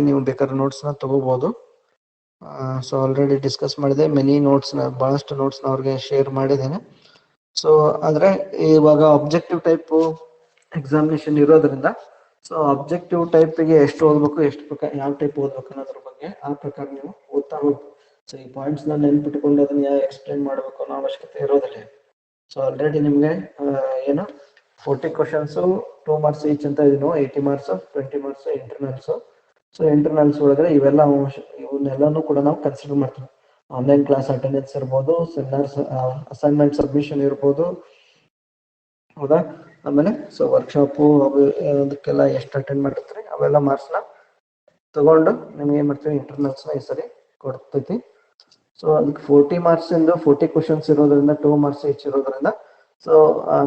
ನೀವು ಬೇಕಾದ್ರೆ ನೋಟ್ಸ್ನ ತಗೋಬಹುದು. ಸೊ ಆಲ್ರೆಡಿ ಡಿಸ್ಕಸ್ ಮಾಡಿದೆ, ಮೆನಿ ನೋಟ್ಸ್ನ ಭಾಳಷ್ಟು ನೋಟ್ಸ್ನ ಅವ್ರಿಗೆ ಶೇರ್ ಮಾಡಿದ್ದೇನೆ. ಸೊ ಆದರೆ ಇವಾಗ ಅಬ್ಜೆಕ್ಟಿವ್ ಟೈಪು ಎಕ್ಸಾಮಿನೇಷನ್ ಇರೋದ್ರಿಂದ ಸೊ ಅಬ್ಜೆಕ್ಟಿವ್ ಟೈಪಿಗೆ ಎಷ್ಟು ಓದಬೇಕು, ಎಷ್ಟು ಪ್ರಕಾರ ಯಾವ ಟೈಪ್ ಓದ್ಬೇಕು ಅನ್ನೋದ್ರ ಬಗ್ಗೆ ಆ ಪ್ರಕಾರ ನೀವು ಓದ್ತಾ ಹೋಗ್ಬೇಕು. ಸೊ ಈ ಪಾಯಿಂಟ್ಸ್ನ ನೆನ್ಪಿಟ್ಕೊಂಡು ಅದನ್ನ ಎಕ್ಸ್ಪ್ಲೈನ್ ಮಾಡಬೇಕು ಅನ್ನೋ ಅವಶ್ಯಕತೆ ಇರೋದಿಲ್ಲ. ಸೊ ಆಲ್ರೆಡಿ ನಿಮಗೆ ಏನು 40 ಕ್ವಶನ್ಸು 2 ಮಾರ್ಕ್ಸ್ ಈಚ್ ಅಂತ ಇದೀನೋ, 80 marks 20 marks internals. So internals ಒಳಗಡೆ ಇವನ್ನೆಲ್ಲನೂ ಕೂಡ ನಾವು ಕನ್ಸಿಡರ್ ಮಾಡ್ತೀವಿ. ಆನ್ಲೈನ್ ಕ್ಲಾಸ್ ಅಟೆಂಡೆನ್ಸ್ ಇರ್ಬೋದು, ಸೆಮಿನಾರ್ಸ್ ಅಸೈನ್ಮೆಂಟ್ ಸಬ್ಮಿಷನ್ ಇರ್ಬೋದು, ಹೌದಾ. ಆಮೇಲೆ ಸೊ ವರ್ಕ್ಶಾಪು ಅದಕ್ಕೆಲ್ಲ ಎಷ್ಟು ಅಟೆಂಡ್ ಮಾಡಿರ್ತೀರಿ ಅವೆಲ್ಲ ಮಾರ್ಕ್ಸ್ನ ತಗೊಂಡು ನಿಮ್ಗೆ ಏನು ಮಾಡ್ತೀವಿ ಇಂಟರ್ನಲ್ಸ್ನ ಈ ಸರಿ ಕೊಡ್ತೈತಿ. ಸೊ ಅದಕ್ಕೆ 40 ಮಾರ್ಕ್ಸ್ ಇಂದ 40 ಕ್ವಶನ್ಸ್ ಇರೋದ್ರಿಂದ 2 ಮಾರ್ಕ್ಸ್ ಈಚ್ ಇರೋದ್ರಿಂದ ಸೊ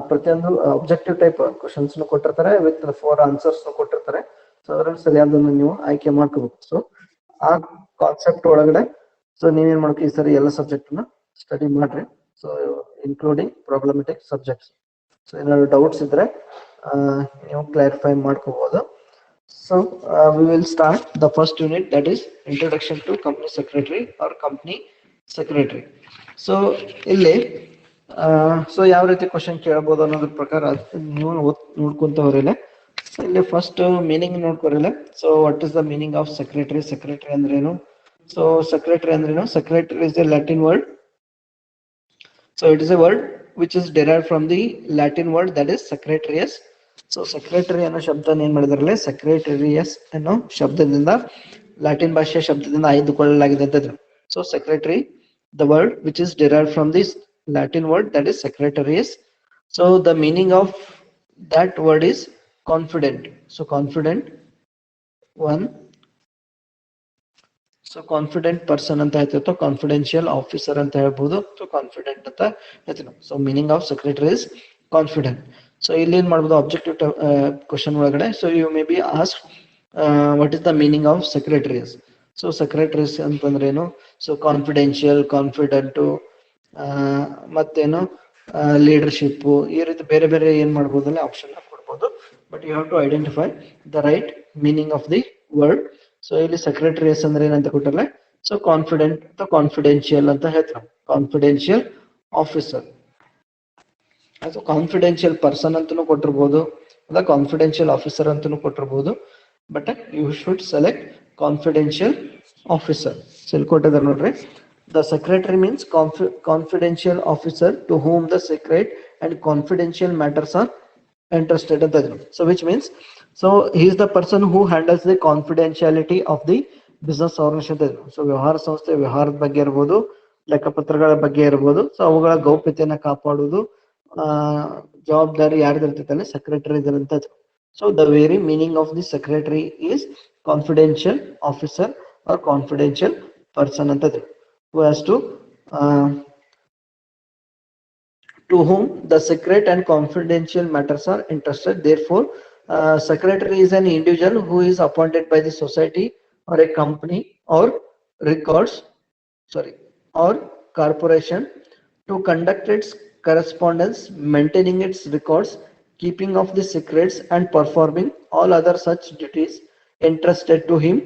ಪ್ರತಿಯೊಂದು ಅಬ್ಜೆಕ್ಟಿವ್ ಟೈಪ್ ಕ್ವಶನ್ಸ್ನು ಕೊಟ್ಟಿರ್ತಾರೆ, ವಿತ್ 4 ಆನ್ಸರ್ಸ್ನು ಕೊಟ್ಟಿರ್ತಾರೆ. ಸೊ ಅದ್ರಲ್ಲಿ ಸರಿಯಾದನ್ನು ನೀವು ಆಯ್ಕೆ ಮಾಡ್ಕೋಬೇಕು. ಸೊ ಆ ಕಾನ್ಸೆಪ್ಟ್ ಒಳಗಡೆ ಸೊ ನೀವೇನ್ ಮಾಡ್ಬೇಕು, ಈ ಸರಿ ಎಲ್ಲ ಸಬ್ಜೆಕ್ಟ್ನ ಸ್ಟಡಿ ಮಾಡ್ರಿ. So including problematic subjects. So ಏನಾದ್ರು ಡೌಟ್ಸ್ ಇದ್ರೆ ನೀವು ಕ್ಲಾರಿಫೈ ಮಾಡ್ಕೋಬಹುದು. So we will start the first unit, that is introduction to company secretary or company secretary. So ಇಲ್ಲಿ ಸೊ ಯಾವ ರೀತಿ ಕ್ವಶನ್ ಕೇಳಬಹುದು ಅನ್ನೋದ್ರ ಪ್ರಕಾರ ನೀವು ನೋಡ್ಕೊಂತ ಹೋರಿಲ್ಲ. ಇಲ್ಲಿ ಫಸ್ಟ್ ಮೀನಿಂಗ್ ನೋಡ್ಕೊರಿಲ್ಲ. So what is the meaning of secretary? Secretary ಅಂದ್ರೆ ಏನು? ಸೊ ಸೆಕ್ರೆಟರಿ ಅಂದ್ರೆ ಏನು? Secretary is a Latin word. So it is a word which is derived from the Latin word that is secretarius. So secretary ಅನ್ನೋ ಶಬ್ದನ ಏನ್ ಮಾಡಿದಾರಲ್ಲ, ಸೆಕ್ರೆಟರಿಯಸ್ ಅನ್ನೋ ಶಬ್ದದಿಂದ Latin ಭಾಷೆಯ ಶಬ್ದದಿಂದ ಆಯ್ದುಕೊಳ್ಳಲಾಗಿದೆ ಅಂತಂದ್ರು. So secretary, the word which is derived from this Latin word that is secretarius. So the meaning of that word is confident. So confident one. So confident person ಅಂತ ಹೇಳ್ತಿತ್ತು, ಕಾನ್ಫಿಡೆನ್ಶಿಯಲ್ ಆಫೀಸರ್ ಅಂತ ಹೇಳ್ಬೋದು. So confident ಅಂತ ಹೇಳ್ತೀವಿ. So meaning of secretary is confident. So ಇಲ್ಲಿ ಏನ್ ಮಾಡ್ಬೋದು objective question ಒಳಗಡೆ. So you may be ask what is the meaning of secretaries? So secretaries ಅಂತಂದ್ರೆ ಏನು? ಸೊ ಕಾನ್ಫಿಡೆನ್ಶಿಯಲ್, ಕಾನ್ಫಿಡೆಂಟು, ಮತ್ತೇನು ಲೀಡರ್ಶಿಪ್, ಈ ರೀತಿ ಬೇರೆ ಬೇರೆ ಏನ್ ಮಾಡ್ಬೋದಲ್ಲ ಆಪ್ಷನ್ ಕೊಡ್ಬೋದು. But you have to identify the right meaning of the word. So ಇಲ್ಲಿ ಸೆಕ್ರೆಟರಿಯಸ್ ಅಂದ್ರೆ ಏನಂತ ಕೊಟ್ಟರೆ, ಸೊ ಕಾನ್ಫಿಡೆಂಟ್ ಅಥವಾ ಕಾನ್ಫಿಡೆನ್ಶಿಯಲ್ ಅಂತ ಹೇಳ್ತಾರೆ. ಕಾನ್ಫಿಡೆನ್ಶಿಯಲ್ ಆಫೀಸರ್ ಅಥವಾ ಕಾನ್ಫಿಡೆನ್ಶಿಯಲ್ ಪರ್ಸನ್ ಅಂತನೂ ಕೊಟ್ಟಿರ್ಬೋದು, ಅದ ಕಾನ್ಫಿಡೆನ್ಶಿಯಲ್ ಆಫೀಸರ್ ಅಂತನೂ ಕೊಟ್ಟಿರ್ಬೋದು. But you should select confidential officer. So ಇಲ್ಲಿ ಕೊಟ್ಟಿದ್ದಾರೆ ನೋಡ್ರಿ, the secretary means confidential officer to whom the secret and confidential matters are interested ಅಂತ ಇದ್ರು. So which means so he is the person who handles the confidentiality of the business organisation ಅಂತ ಇದ್ರು. So ವ್ಯವಹಾರ ಸಂಸ್ಥೆ ವ್ಯವಹಾರದ ಬಗ್ಗೆ ಇರ್ಬೋದು, ಲೆಕ್ಕಪತ್ರಗಳ ಬಗ್ಗೆ ಇರ್ಬೋದು. ಸೊ ಅವುಗಳ ಗೌಪ್ಯತೆಯನ್ನ ಕಾಪಾಡುವುದು ಜವಾಬ್ದಾರಿ ಯಾರ್ದಿರ್ತೈತಲ್ಲ, ಸೆಕ್ರೆಟರಿ ಅಂತ. So the very meaning of the secretary is confidential officer or confidential person ಅಂತ. Who has to whom the secret and confidential matters are entrusted. Therefore, secretary is an individual who is appointed by the society or a company or or corporation to conduct its correspondence, maintaining its records, keeping of the secrets and performing all other such duties entrusted to him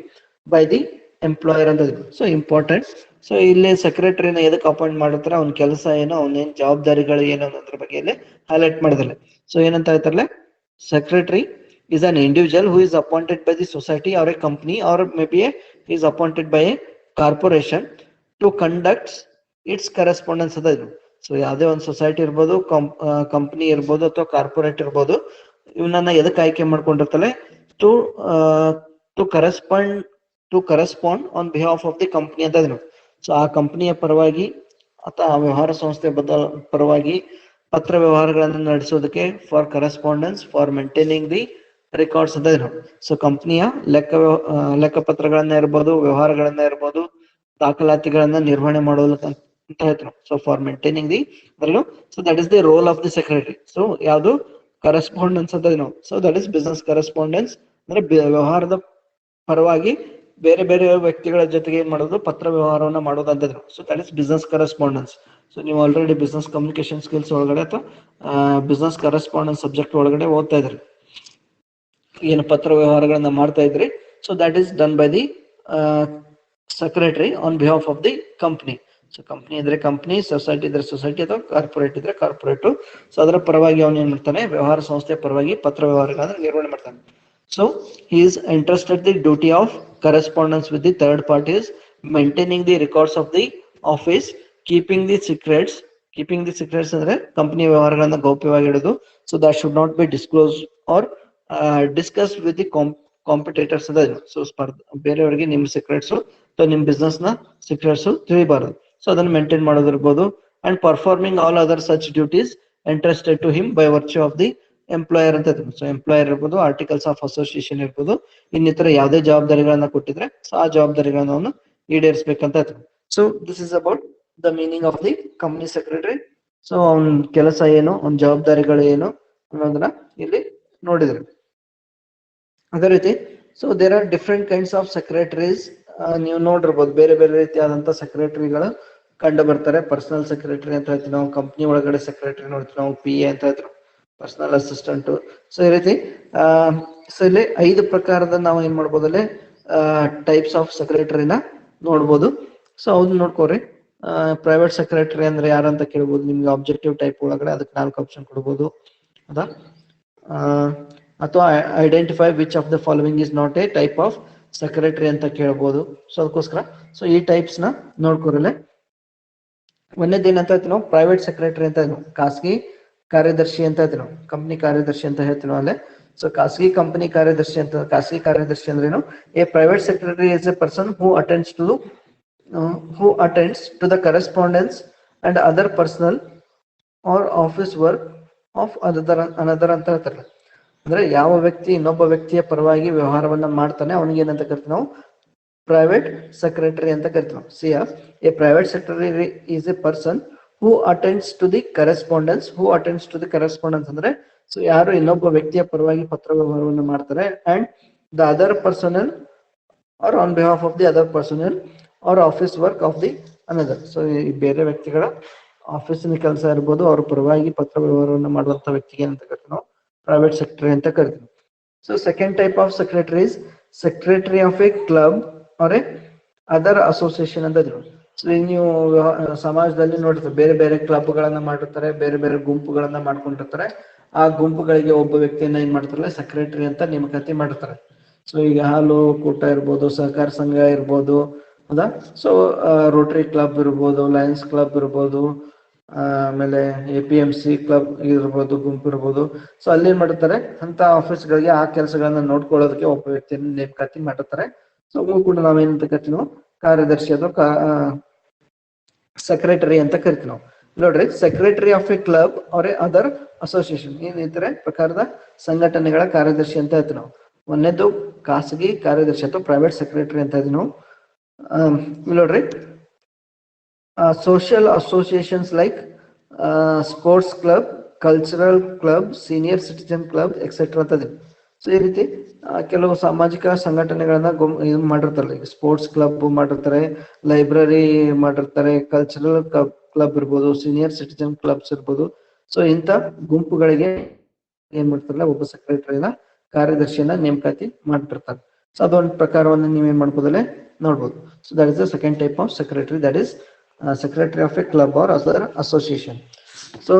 by the employer ಅಂತ. So important. So ಇಲ್ಲಿ ಸೆಕ್ರೆಟರಿನ ಎದಕ್ಕೆ appoint ಮಾಡಿರ್ತಾರೆ, ಅವ್ನ ಕೆಲಸ ಏನೋ, ಅವನೇನ್ ಜವಾಬ್ದಾರಿಗಳು ಏನು ಅನ್ನೋದ್ರ ಬಗ್ಗೆ ಇಲ್ಲಿ ಹೈಲೈಟ್ ಮಾಡಿದಾರೆ. ಸೊ ಏನಂತ ಹೇಳ್ತಾರಲ್ಲ, secretary is an individual who is appointed by the society or a company or maybe he is appointed by a corporation to conduct its correspondence ಅಂತ ಇದ್ರು. ಸೊ ಯಾವುದೇ ಒಂದು ಸೊಸೈಟಿ ಇರ್ಬೋದು, ಕಂಪನಿ ಇರ್ಬೋದು ಅಥವಾ ಕಾರ್ಪೊರೇಟ್ ಇರ್ಬೋದು, ಇವನನ್ನ ಎದಕ್ಕೆ ಆಯ್ಕೆ ಮಾಡ್ಕೊಂಡಿರ್ತಾರೆ, to correspond on behalf of the company ಅಂತ ಇದ್ರು. ಸೊ ಆ ಕಂಪನಿಯ ಪರವಾಗಿ ಅಥವಾ ಆ ವ್ಯವಹಾರ ಸಂಸ್ಥೆ ಪರವಾಗಿ ಪತ್ರ ವ್ಯವಹಾರಗಳನ್ನು ನಡೆಸೋದಕ್ಕೆ, for correspondence, for maintaining the records ಅಂತ ಇದ್ರು. ಸೊ ಕಂಪನಿಯ ಲೆಕ್ಕಪತ್ರಗಳನ್ನ ಇರ್ಬೋದು, ವ್ಯವಹಾರಗಳನ್ನ ಇರ್ಬೋದು, ದಾಖಲಾತಿಗಳನ್ನ ನಿರ್ವಹಣೆ ಮಾಡೋದಕ್ಕೆ ಅಂತ ಹೇಳ್ತಾರೆ. So for maintaining the so that is the role of the secretary. So ಯಾವುದು ಕರೆಸ್ಪಾಂಡೆನ್ಸ್ ಅಂತ ನಾವು. So that is business correspondence ಅಂದ್ರೆ ವ್ಯವಹಾರದ ಪರವಾಗಿ ಬೇರೆ ಬೇರೆ ವ್ಯಕ್ತಿಗಳ ಜೊತೆಗೆ ಏನ್ ಮಾಡೋದು, ಪತ್ರ ವ್ಯವಹಾರವನ್ನ ಮಾಡೋದು ಅಂತಿದ್ರು. So that is business correspondence. So ನೀವು ಆಲ್ರೆಡಿ ಬಿಸ್ನೆಸ್ ಕಮ್ಯುನಿಕೇಶನ್ ಸ್ಕಿಲ್ಸ್ ಒಳಗಡೆ ಅಥವಾ ಬಿಸ್ನೆಸ್ ಕರೆಸ್ಪಾಂಡೆನ್ಸ್ ಸಬ್ಜೆಕ್ಟ್ ಒಳಗಡೆ ಓದ್ತಾ ಇದ್ರಿ, ಏನು ಪತ್ರ ವ್ಯವಹಾರಗಳನ್ನ ಮಾಡ್ತಾ ಇದ್ರಿ. So that is done by the secretary on behalf of the company. So company ಇದ್ರೆ ಕಂಪ್ನಿ, ಸೊಸೈಟಿ ಇದ್ರೆ ಸೊಸೈಟಿ, ಅಥವಾ ಕಾರ್ಪೊರೇಟ್ ಇದ್ರೆ ಕಾರ್ಪೊರೇಟ್. ಸೊ ಅದರ ಪರವಾಗಿ ಅವನು ಏನ್ ಮಾಡ್ತಾನೆ, ವ್ಯವಹಾರ ಸಂಸ್ಥೆಯ ಪರವಾಗಿ ಪತ್ರ ವ್ಯವಹಾರಗಳನ್ನು ನಿರ್ವಹಣೆ ಮಾಡ್ತಾನೆ. So he is entrusted the duty of correspondence with the third parties, maintaining the records of the office, keeping the secrets. ಅಂದ್ರೆ ಕಂಪನಿ ವ್ಯವಹಾರಗಳನ್ನ ಗೌಪ್ಯವಾಗಿ ಇಡೋದು. So that should not be disclosed or discussed with the competitors ಅದ. So ಬೇರೆಯವರಿಗೆ ನಿಮ್ secrets ಅಥವಾ ನಿಮ್ business ನ ಸೀಕ್ರೆಟ್ಸ್ ತಿಳಿಬಾರದು. ಸೊ ಅದನ್ನ ಮೇಂಟೈನ್ ಮಾಡೋದಿರ್ಬೋದು. And performing all other such duties entrusted to him by virtue of the employer ಅಂತ. ಸೊ ಎಂಪ್ಲಾಯರ್ ಇರ್ಬೋದು, ಆರ್ಟಿಕಲ್ಸ್ ಆಫ್ ಅಸೋಸಿಯೇಷನ್ ಇರ್ಬೋದು, ಇನ್ನಿತರ ಯಾವುದೇ ಜವಾಬ್ದಾರಿಗಳನ್ನ ಕೊಟ್ಟಿದ್ರೆ ಸೊ ಆ ಜವಾಬ್ದಾರಿಗಳನ್ನ ಅವನು ಈಡೇರಿಸಬೇಕಂತ. So this is about the meaning of the company secretary. So ಅವನ ಕೆಲಸ ಏನು, ಅವನ ಜವಾಬ್ದಾರಿಗಳು ಏನು ಅನ್ನೋದನ್ನ ಇಲ್ಲಿ ನೋಡಿದ್ರೆ. ಅದೇ ರೀತಿ so there are different kinds of secretaries. ನೀವು ನೋಡಿರ್ಬೋದು ಬೇರೆ ಬೇರೆ ರೀತಿಯಾದಂತ ಸೆಕ್ರೆಟರಿಗಳು ಕಂಡು ಬರ್ತಾರೆ. ಪರ್ಸನಲ್ ಸೆಕ್ರೆಟರಿ ಅಂತ ಹೇಳ್ತೀವಿ ನಾವು, ಕಂಪ್ನಿ ಒಳಗಡೆ ಸೆಕ್ರೆಟರಿ ನೋಡ್ತೀವಿ ನಾವು, PA ಅಂತ ಹೇಳ್ತೀವಿ, ಪರ್ಸನಲ್ ಅಸಿಸ್ಟೆಂಟ್. ಸೊ ಈ ರೀತಿ ಸೊ ಇಲ್ಲಿ 5 ಪ್ರಕಾರದ ನಾವು ಏನ್ ಮಾಡ್ಬೋದು, ಅಲ್ಲಿ ಟೈಪ್ಸ್ ಆಫ್ ಸೆಕ್ರೆಟರಿನ ನೋಡ್ಬೋದು. ಸೊ ಅವ್ದು ನೋಡ್ಕೋರಿ. ಪ್ರೈವೇಟ್ ಸೆಕ್ರೆಟರಿ ಅಂದ್ರೆ ಯಾರಂತ ಕೇಳ್ಬೋದು ನಿಮ್ಗೆ. ಆಬ್ಜೆಕ್ಟಿವ್ ಟೈಪ್ ಒಳಗಡೆ ಅದಕ್ಕೆ 4 ಆಪ್ಷನ್ ಕೊಡ್ಬೋದು ಅದಾ. ಅಥವಾ identify which of the following is not A type of secretary ಅಂತ ಕೇಳ್ಬೋದು. ಸೊ ಅದಕ್ಕೋಸ್ಕರ ಸೊ ಈ ಟೈಪ್ಸ್ ನ ನೋಡ್ಕೊರಲ್ಲ. ಒಂದೇದ್ ಏನಂತ ಹೇಳ್ತೀವಿ ನಾವು, ಪ್ರೈವೇಟ್ ಸೆಕ್ರೆಟರಿ ಅಂತ ಹೇಳ್ತೀವಿ, ಖಾಸಗಿ ಕಾರ್ಯದರ್ಶಿ ಅಂತ ಹೇಳ್ತೀವಿ ನಾವು, ಕಂಪ್ನಿ ಕಾರ್ಯದರ್ಶಿ ಅಂತ ಹೇಳ್ತೀವಿ ಅಲ್ಲೇ. ಸೊ ಖಾಸಗಿ ಕಂಪನಿ ಕಾರ್ಯದರ್ಶಿ ಅಂತ, ಖಾಸಗಿ ಕಾರ್ಯದರ್ಶಿ ಅಂದ್ರೇನು, a private secretary is a person who attends to the correspondence and other personal or office work of another ಅಂತ ಹೇಳ್ತಾರೆ. ಅಂದ್ರೆ ಯಾವ ವ್ಯಕ್ತಿ ಇನ್ನೊಬ್ಬ ವ್ಯಕ್ತಿಯ ಪರವಾಗಿ ವ್ಯವಹಾರವನ್ನ ಮಾಡ್ತಾನೆ ಅವನಿಗೆ ಏನಂತ ಕರಿತೀವಿ ನಾವು, ಪ್ರೈವೇಟ್ ಸೆಕ್ರೆಟರಿ ಅಂತ ಕರಿತೀವಿ ನಾವು. CR a private secretary is a person who attends to the correspondence. ಅಂದ್ರೆ ಸೊ ಯಾರು ಇನ್ನೊಬ್ಬ ವ್ಯಕ್ತಿಯ ಪರವಾಗಿ ಪತ್ರ ವ್ಯವಹಾರವನ್ನು ಮಾಡ್ತಾರೆ, and the other personal or on behalf of the other personal or office work of the another. So ಈ ಬೇರೆ ವ್ಯಕ್ತಿಗಳ ಆಫೀಸಿನ ಕೆಲಸ ಇರ್ಬೋದು, ಅವ್ರ ಪರವಾಗಿ ಪತ್ರ ವ್ಯವಹಾರವನ್ನು ಮಾಡುವಂತ ವ್ಯಕ್ತಿಗೆ ಏನಂತ ಕರಿತೀವಿ ನಾವು, ಪ್ರೈವೇಟ್ ಸೆಕ್ರೆಟರಿ ಅಂತ ಕರಿತೀವಿ. So second type of secretary is secretary of a club or a other association ಅಂತ. ಸೊ ನೀವು ಸಮಾಜದಲ್ಲಿ ನೋಡಿರ್ತೀವಿ, ಬೇರೆ ಬೇರೆ ಕ್ಲಬ್ ಗಳನ್ನ ಮಾಡಿರ್ತಾರೆ, ಬೇರೆ ಬೇರೆ ಗುಂಪುಗಳನ್ನ ಮಾಡ್ಕೊಂಡಿರ್ತಾರೆ. ಆ ಗುಂಪುಗಳಿಗೆ ಒಬ್ಬ ವ್ಯಕ್ತಿಯನ್ನ ಏನ್ ಮಾಡ್ತಾರಲ್ಲ, ಸೆಕ್ರೆಟರಿ ಅಂತ ನೇಮಕಾತಿ ಮಾಡಿರ್ತಾರೆ. ಸೊ ಈಗ ಹಾಲು ಕೂಟ ಇರ್ಬೋದು, ಸಹಕಾರ ಸಂಘ ಇರ್ಬೋದು, ಹೌದಾ. ಸೊ ರೋಟರಿ ಕ್ಲಬ್ ಇರ್ಬೋದು, ಲಯನ್ಸ್ ಕ್ಲಬ್ ಇರ್ಬೋದು, ಆಮೇಲೆ APMC ಕ್ಲಬ್ ಇರ್ಬೋದು, ಗುಂಪು ಇರ್ಬೋದು. ಸೊ ಅಲ್ಲಿ ಏನ್ ಮಾಡಿರ್ತಾರೆ, ಅಂತ ಆಫೀಸ್ಗಳಿಗೆ ಆ ಕೆಲಸಗಳನ್ನ ನೋಡ್ಕೊಳ್ಳೋದಕ್ಕೆ ಒಬ್ಬ ವ್ಯಕ್ತಿಯನ್ನು ನೇಮಕಾತಿ ಮಾಡಿರ್ತಾರೆ. ಸೊ ಅವು ಕೂಡ ನಾವೇನಂತ ಕರಿತೀವಿ ನಾವು, ಕಾರ್ಯದರ್ಶಿ ಅಥವಾ ಸೆಕ್ರೆಟರಿ ಅಂತ ಕರಿತೀವಿ ನಾವು. ನೋಡ್ರಿ, secretary of a club or a other association, ಏನಿದ್ರೆ ಪ್ರಕಾರದ ಸಂಘಟನೆಗಳ ಕಾರ್ಯದರ್ಶಿ ಅಂತ ಹೇಳ್ತೀವಿ ನಾವು. ಒಂದೇದು ಖಾಸಗಿ ಕಾರ್ಯದರ್ಶಿ ಅಥವಾ ಪ್ರೈವೇಟ್ ಸೆಕ್ರೆಟರಿ ಅಂತ ಹೇಳ್ತೀವಿ ನಾವು. ನೋಡ್ರಿ, social associations like sports club, cultural club, senior citizen club etcetera ಅಂತದೆ. ಸೊ ಈ ರೀತಿ ಕೆಲವು ಸಾಮಾಜಿಕ ಸಂಘಟನೆಗಳನ್ನ ಮಾಡಿರ್ತಾರೆ. ಸ್ಪೋರ್ಟ್ಸ್ ಕ್ಲಬ್ ಮಾಡಿರ್ತಾರೆ, ಲೈಬ್ರರಿ ಮಾಡಿರ್ತಾರೆ, ಕಲ್ಚರಲ್ ಕ್ಲಬ್ ಇರ್ಬೋದು, ಸೀನಿಯರ್ ಸಿಟಿಜನ್ ಕ್ಲಬ್ಸ್ ಇರ್ಬೋದು. ಸೊ ಇಂಥ ಗುಂಪುಗಳಿಗೆ ಏನ್ ಮಾಡ್ತಾರಲ್ಲ, ಒಬ್ಬ ಸೆಕ್ರೆಟರಿನ ಕಾರ್ಯದರ್ಶಿಯನ್ನ ನೇಮಕಾತಿ ಮಾಡ್ತಿರ್ತಾರೆ. ಸೊ ಅದೊಂದು ಪ್ರಕಾರವನ್ನು ನೀವೇನ್ ಮಾಡ್ಬೋದಲ್ಲೇ ನೋಡ್ಬೋದು. So that is the second type of secretary, that is secretary of a club or other association. So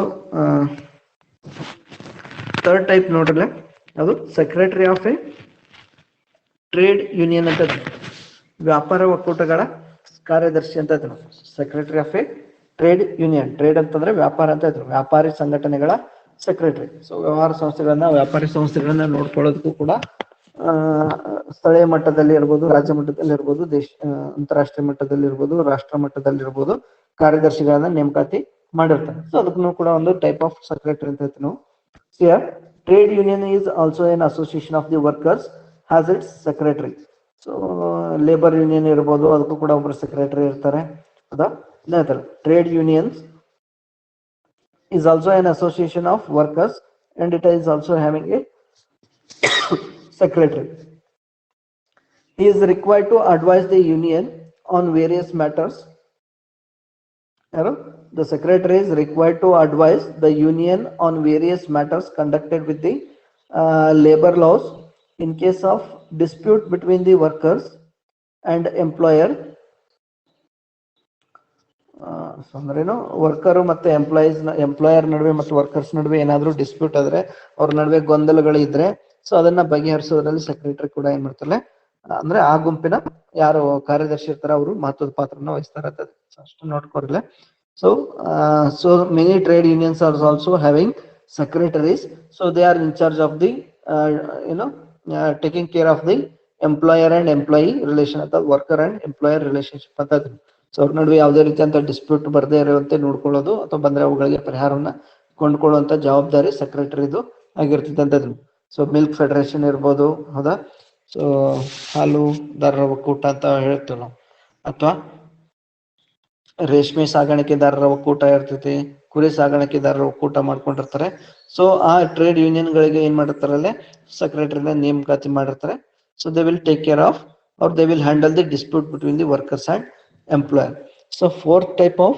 third type ನೋಡ್ರಲ್ಲ, ಅದು secretary of a trade union ಅಂತ, ವ್ಯಾಪಾರ ಒಕ್ಕೂಟಗಳ ಕಾರ್ಯದರ್ಶಿ ಅಂತ ಇದ್ರು. Secretary of A trade union, trade ಅಂತಂದ್ರೆ ವ್ಯಾಪಾರ ಅಂತ ಇದ್ರು, ವ್ಯಾಪಾರಿ ಸಂಘಟನೆಗಳ ಸೆಕ್ರೆಟರಿ. ಸೊ ವ್ಯವಹಾರ ಸಂಸ್ಥೆಗಳನ್ನ, ವ್ಯಾಪಾರಿ ಸಂಸ್ಥೆಗಳನ್ನ ನೋಡ್ಕೊಳ್ಳೋದಕ್ಕೂ ಕೂಡ ಸ್ಥಳೀಯ ಮಟ್ಟದಲ್ಲಿ ಇರ್ಬೋದು, ರಾಜ್ಯ ಮಟ್ಟದಲ್ಲಿ ಇರ್ಬೋದು, ಅಂತಾರಾಷ್ಟ್ರೀಯ ಮಟ್ಟದಲ್ಲಿ ಇರ್ಬೋದು, ರಾಷ್ಟ್ರ ಮಟ್ಟದಲ್ಲಿ ಇರ್ಬೋದು, ಕಾರ್ಯದರ್ಶಿಗಳನ್ನ ನೇಮಕಾತಿ ಮಾಡಿರ್ತಾರೆ. ಸೊ ಅದಕ್ಕೂ ಕೂಡ ಒಂದು ಟೈಪ್ ಆಫ್ ಸೆಕ್ರೆಟರಿ ಅಂತ ಹೇಳ್ತೀವಿ ನಾವು. Trade union is also N association of the workers has its secretary. So labour union ಇರ್ಬೋದು, ಅದಕ್ಕೂ ಕೂಡ ಒಬ್ಬರು ಸೆಕ್ರೆಟರಿ ಇರ್ತಾರೆ. ಹೌದಾ, trade unions is also N association of workers and it is also having A secretary. He is required to advise the union on various matters. The secretary is required to advise the union on various matters conducted with the labor laws, in case of dispute between the workers and employer, ಅಂದ್ರೇನು worker ಮತ್ತೆ employer ನಡುವೆ ಮತ್ತು workers ನಡುವೆ ಏನಾದ್ರು dispute ಆದ್ರೆ ಅವ್ರ ನಡುವೆ ಗೊಂದಲಗಳು ಇದ್ರೆ ಸೊ ಅದನ್ನ ಬಗೆಹರಿಸೋದ್ರಲ್ಲಿ ಸೆಕ್ರೆಟರಿ ಕೂಡ ಏನ್ ಮಾಡ್ತಾರೆ ಅಂದ್ರೆ ಆ ಗುಂಪಿನ ಯಾರು ಕಾರ್ಯದರ್ಶಿ ಇರ್ತಾರೆ ಅವರು ಮಹತ್ವದ ಪಾತ್ರನ ವಹಿಸ್ತಾರೆ ಅಂತ ಅಷ್ಟು ನೋಡ್ಕೊರ್ಲೆ. So many trade unions are also having secretaries, so they are in charge of the taking care of the employer and employee relation ಅಥವಾ worker and employer relationship ಅಂತ. ಸೊ ಅವ್ರ ನಡುವೆ ಯಾವುದೇ ರೀತಿಯಂತ ಡಿಸ್ಪ್ಯೂಟ್ ಬರದೇ ಇರುವಂತೆ ನೋಡ್ಕೊಳ್ಳೋದು ಅಥವಾ ಬಂದ್ರೆ ಅವುಗಳಿಗೆ ಪರಿಹಾರವನ್ನ ಕೊಂಡ್ಕೊಳ್ಳುವಂತ ಜವಾಬ್ದಾರಿ ಸೆಕ್ರೆಟರಿದು ಆಗಿರ್ತದಂತದ್ದು. ಸೊ ಮಿಲ್ಕ್ ಫೆಡರೇಷನ್ ಇರ್ಬೋದು, ಹೌದಾ, ಸೊ ಹಾಲುದಾರರ ಒಕ್ಕೂಟ ಅಂತ ಹೇಳ್ತೀವಿ ನಾವು, ಅಥವಾ ರೇಷ್ಮೆ ಸಾಗಾಣಿಕೆದಾರರ ಒಕ್ಕೂಟ ಇರ್ತೈತಿ, ಕುರಿ ಸಾಗಾಣಿಕೆದಾರರ ಒಕ್ಕೂಟ ಮಾಡ್ಕೊಂಡಿರ್ತಾರೆ. ಸೊ ಆ ಟ್ರೇಡ್ ಯೂನಿಯನ್ ಗಳಿಗೆ ಏನ್ ಮಾಡಿರ್ತಾರಲ್ಲೇ ಸೆಕ್ರೆಟರಿನ ನೇಮಕಾತಿ ಮಾಡಿರ್ತಾರೆ. So they will take care of or they will handle the dispute between the workers and employer. So fourth type of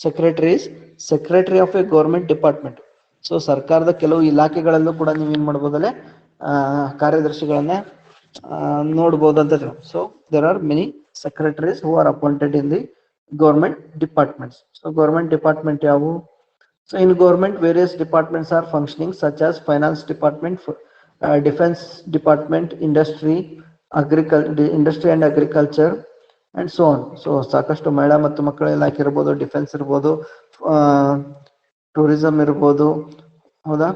secretary is secretary of a government department. So ಸರ್ಕಾರದ ಕೆಲವು ಇಲಾಖೆಗಳಲ್ಲೂ ಕೂಡ ನೀವು ಏನ್ ಮಾಡ್ಬೋದಲ್ಲೇ ಕಾರ್ಯದರ್ಶಿಗಳನ್ನ ನೋಡ್ಬೋದು ಅಂತ. So there are many secretaries who are appointed in the government departments. So government department ಯಾವುವು? So in government various departments are functioning such as finance department, defense department, industry and agriculture and so on. So ಸಾಕಷ್ಟು ಮಹಿಳಾ ಮತ್ತು ಮಕ್ಕಳ ಇಲಾಖೆ ಇರ್ಬೋದು, defence ಇರ್ಬೋದು, tourism ಇರ್ಬೋದು, ಹೌದಾ,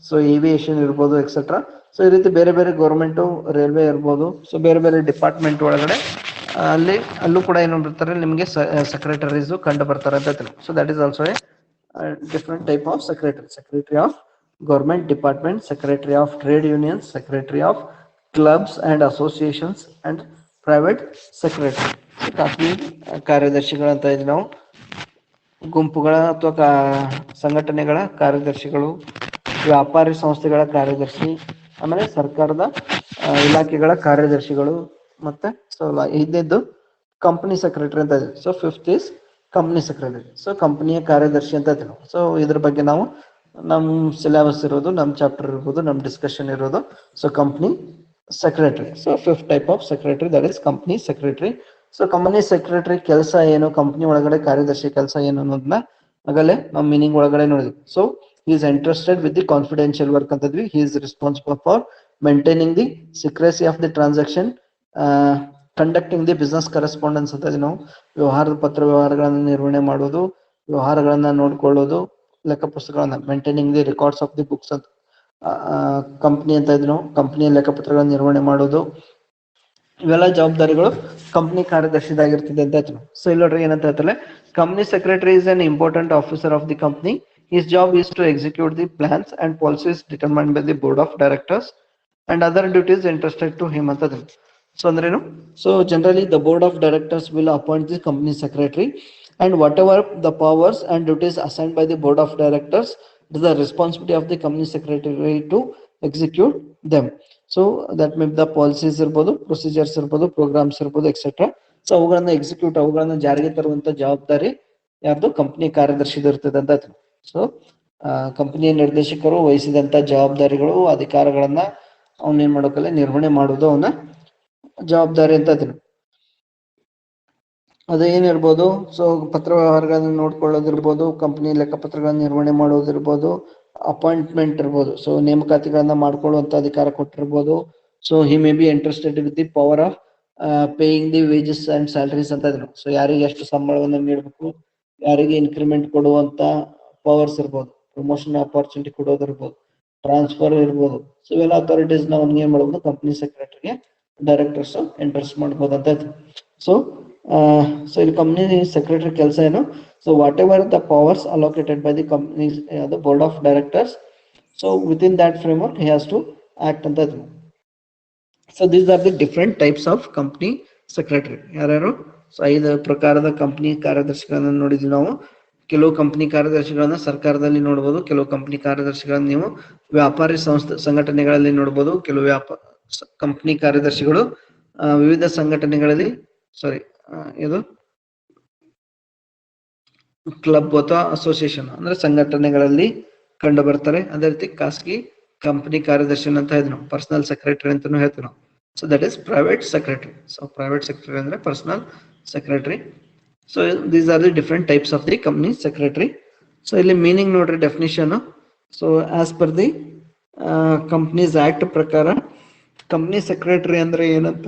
ಸೊ ಏವಿಯೇಷನ್ ಇರ್ಬೋದು ಎಕ್ಸೆಟ್ರಾ. ಸೊ ಈ ರೀತಿ ಬೇರೆ ಬೇರೆ ಗೌರ್ಮೆಂಟು, ರೈಲ್ವೆ ಇರ್ಬೋದು, ಸೊ ಬೇರೆ ಬೇರೆ ಡಿಪಾರ್ಟ್ಮೆಂಟ್ ಒಳಗಡೆ ಅಲ್ಲೂ ಕೂಡ ಏನು ಬರ್ತಾರೆ ನಿಮಗೆ ಸೆಕ್ರೆಟರೀಸ್ ಕಂಡು ಬರ್ತಾರೆ ಅಂತ ತಿಳ್ಕೊ. So that is also A different type of secretary of government department, secretary of trade unions, secretary of clubs and associations and private secretary. ಖಾಸಗಿ ಕಾರ್ಯದರ್ಶಿಗಳಂತ ಇದ್ದೀವಿ ನಾವು, ಗುಂಪುಗಳ ಅಥವಾ ಸಂಘಟನೆಗಳ ಕಾರ್ಯದರ್ಶಿಗಳು, ವ್ಯಾಪಾರಿ ಸಂಸ್ಥೆಗಳ ಕಾರ್ಯದರ್ಶಿ, ಆಮೇಲೆ ಸರ್ಕಾರದ ಇಲಾಖೆಗಳ ಕಾರ್ಯದರ್ಶಿಗಳು, ಮತ್ತೆ ಸೊ ಐದನೇದು ಕಂಪನಿ ಸೆಕ್ರೆಟರಿ ಅಂತ ಇದೆ. So fifth is company secretary. So ಕಂಪನಿಯ ಕಾರ್ಯದರ್ಶಿ ಅಂತ ಇದ್ದೀವಿ. ಸೊ ಇದ್ರ ಬಗ್ಗೆ ನಾವು ನಮ್ಮ ಸಿಲೆಬಸ್ ಇರೋದು, ನಮ್ಮ ಚಾಪ್ಟರ್ ಇರ್ಬೋದು, ನಮ್ಮ ಡಿಸ್ಕಷನ್ ಇರೋದು so company secretary. So fifth type of secretary, that is company secretary. So company secretary ಕೆಲಸ ಏನು, ಕಂಪನಿ ಒಳಗಡೆ ಕಾರ್ಯದರ್ಶಿ ಕೆಲಸ ಏನು ಅನ್ನೋದನ್ನ ಆಗಲೇ ನಾವು ಮೀನಿಂಗ್ ಒಳಗಡೆ ನೋಡಿದ್ವಿ. So he is entrusted with the confidential work ಅಂತದ್ವಿ. he is responsible for maintaining the secrecy of the transaction, conducting the business correspondence ಅಂತ ನಾವು ವ್ಯವಹಾರದ ಪತ್ರ ವ್ಯವಹಾರಗಳನ್ನ ನಿರ್ವಹಣೆ ಮಾಡೋದು, ವ್ಯವಹಾರಗಳನ್ನ ನೋಡ್ಕೊಳ್ಳೋದು, ಲೆಕ್ಕ ಪುಸ್ತಕಗಳನ್ನ maintaining the records of the books ಅಂತ ಕಂಪ್ನಿ ಅಂತ ಇದ್ವಿ ನಾವು. ಕಂಪ್ನಿಯ ಲೆಕ್ಕಪತ್ರಗಳನ್ನ ನಿರ್ವಹಣೆ ಮಾಡೋದು, ಇವೆಲ್ಲ ಜವಾಬ್ದಾರಿಗಳು ಕಂಪ್ನಿ ಕಾರ್ಯದರ್ಶಿದಾಗಿರ್ತದೆ ಅಂತ ಹೇಳ್ತೀವಿ. ಸೊ ಇಲ್ಲಿ ನೋಡ್ರಿ ಏನಂತ ಹೇಳ್ತಾರೆ, company secretary is an important officer of the company. His job is to execute the plans and policies determined by the board of directors and other duties entrusted to him ಅಂತ. So ಅಂದ್ರೇನು? So generally the board of directors will appoint the company secretary and whatever the powers and duties assigned by the board of directors, it is the responsibility of the company secretary to execute them. So that may be the policies ಇರ್ಬೋದು, procedures ಇರ್ಬೋದು, programmes ಇರ್ಬೋದು etcetera. So ಅವುಗಳನ್ನ execute, ಅವುಗಳನ್ನ ಜಾರಿಗೆ ತರುವಂತ ಜವಾಬ್ದಾರಿ ಯಾರ್ದು? Company ಕಾರ್ಯದರ್ಶಿದ ಇರ್ತದೆ ಅಂತ. ಸೊ ಕಂಪನಿಯ ನಿರ್ದೇಶಕರು ವಹಿಸಿದಂತ ಜವಾಬ್ದಾರಿಗಳು, ಅಧಿಕಾರಗಳನ್ನ ಅವನ್ ಏನ್ ಮಾಡೋಕಲ್ಲ ನಿರ್ವಹಣೆ ಮಾಡೋದು ಅವನ ಜವಾಬ್ದಾರಿ ಅಂತ. ಅದು ಏನಿರ್ಬೋದು? ಸೊ ಪತ್ರ ವ್ಯವಹಾರಗಳನ್ನ ನೋಡ್ಕೊಳ್ಳೋದಿರ್ಬೋದು, ಕಂಪನಿ ಲೆಕ್ಕಪತ್ರಗಳನ್ನ ನಿರ್ವಹಣೆ ಮಾಡೋದಿರ್ಬೋದು, ಅಪಾಯಿಂಟ್ಮೆಂಟ್ ಇರ್ಬೋದು, ಸೊ ನೇಮಕಾತಿಗಳನ್ನ ಮಾಡ್ಕೊಳ್ಳುವಂತ ಅಧಿಕಾರ ಕೊಟ್ಟಿರ್ಬೋದು. So he may be interested with the power of paying the wages and salaries ಅಂತ ಇದ್ರು. ಸೊ ಯಾರಿಗೆ ಎಷ್ಟು ಸಂಬಳವನ್ನ ನೀಡಬೇಕು, ಯಾರಿಗೆ ಇನ್ಕ್ರಿಮೆಂಟ್ ಕೊಡುವಂತ ಪವರ್ಸ್ ಇರ್ಬೋದು, ಪ್ರಮೋಷನ್ ಆಪರ್ಚುನಿಟಿ ಕೊಡೋದಿರ್ಬೋದು, ಟ್ರಾನ್ಸ್ಫರ್ ಇರ್ಬೋದು. ಸೊ ಇವೆಲ್ಲ ಅಥಾರಿಟೀಸ್ ನಾವು ಏನ್ ಮಾಡ್ಬೋದು? ಕಂಪನಿ ಸೆಕ್ರೆಟರಿಗೆ ಡೈರೆಕ್ಟರ್ಸ್ ಎಂಟ್ರೆಸ್ಟ್ ಮಾಡ್ಬೋದು ಅಂತ. ಸೊ ಇಲ್ಲಿ ಕಂಪನಿ ಸೆಕ್ರೆಟರಿ ಕೆಲಸ ಏನು? So whatever the powers allocated by the company the board of directors, so within that framework he has to act ಅಂತ. So these are the different types of company secretary. ಯಾರ್ಯಾರು? So 5 ಪ್ರಕಾರದ company ಕಾರ್ಯದರ್ಶಿಗಳನ್ನ ನೋಡಿದ್ವಿ ನಾವು. ಕೆಲವು company ಕಾರ್ಯದರ್ಶಿಗಳನ್ನ ಸರ್ಕಾರದಲ್ಲಿ ನೋಡಬಹುದು, ಕೆಲವು company ಕಾರ್ಯದರ್ಶಿಗಳನ್ನ ನೀವು ವ್ಯಾಪಾರಿ ಸಂಘಟನೆಗಳಲ್ಲಿ ನೋಡಬಹುದು, ಕೆಲವು ಕಂಪನಿ ಕಾರ್ಯದರ್ಶಿಗಳು ವಿವಿಧ ಸಂಘಟನೆಗಳಲ್ಲಿ ಇದು ಕ್ಲಬ್ ಅಥವಾ ಅಸೋಸಿಯೇಷನ್ ಅಂದ್ರೆ ಸಂಘಟನೆಗಳಲ್ಲಿ ಕಂಡು ಬರ್ತಾರೆ. ಅದೇ ರೀತಿ ಖಾಸಗಿ ಕಂಪನಿ ಕಾರ್ಯದರ್ಶಿ ಅಂತ ಹೇಳಿದ್ವಿ ನಾವು, ಪರ್ಸನಲ್ ಸೆಕ್ರೆಟರಿ ಅಂತಾನು ಹೇಳ್ತೀವಿ ನಾವು. So that is private secretary. So private secretary ಅಂದ್ರೆ personal secretary. So these are the different types of the company secretary. So ಇಲ್ಲಿ ಮೀನಿಂಗ್ ನೋಡ್ರಿ, definition. So as per the Companies Act ಪ್ರಕಾರ company secretary ಅಂದ್ರೆ ಏನಂತ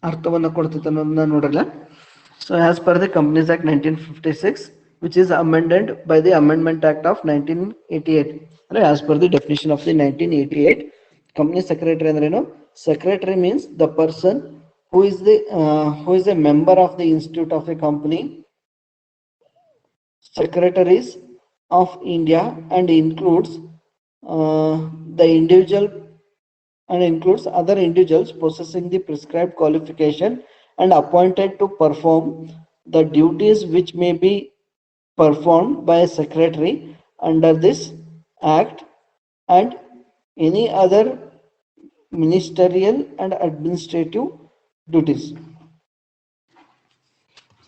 ಅರ್ಥವನ್ನ ಕೊಡ್ತೈತೆ ಅನ್ನೋದನ್ನ ನೋಡಲ್ಲ. So as per the Companies Act 1956, which is amended by the Amendment Act of 1988. As per the definition of the 1988, Company Secretary andreno, Secretary means the person who is a member of the institute of a company, Secretaries of India, and includes the individual and includes other individuals possessing the prescribed qualification and appointed to perform the duties which may be performed by a secretary under this act and any other ministerial and administrative duties.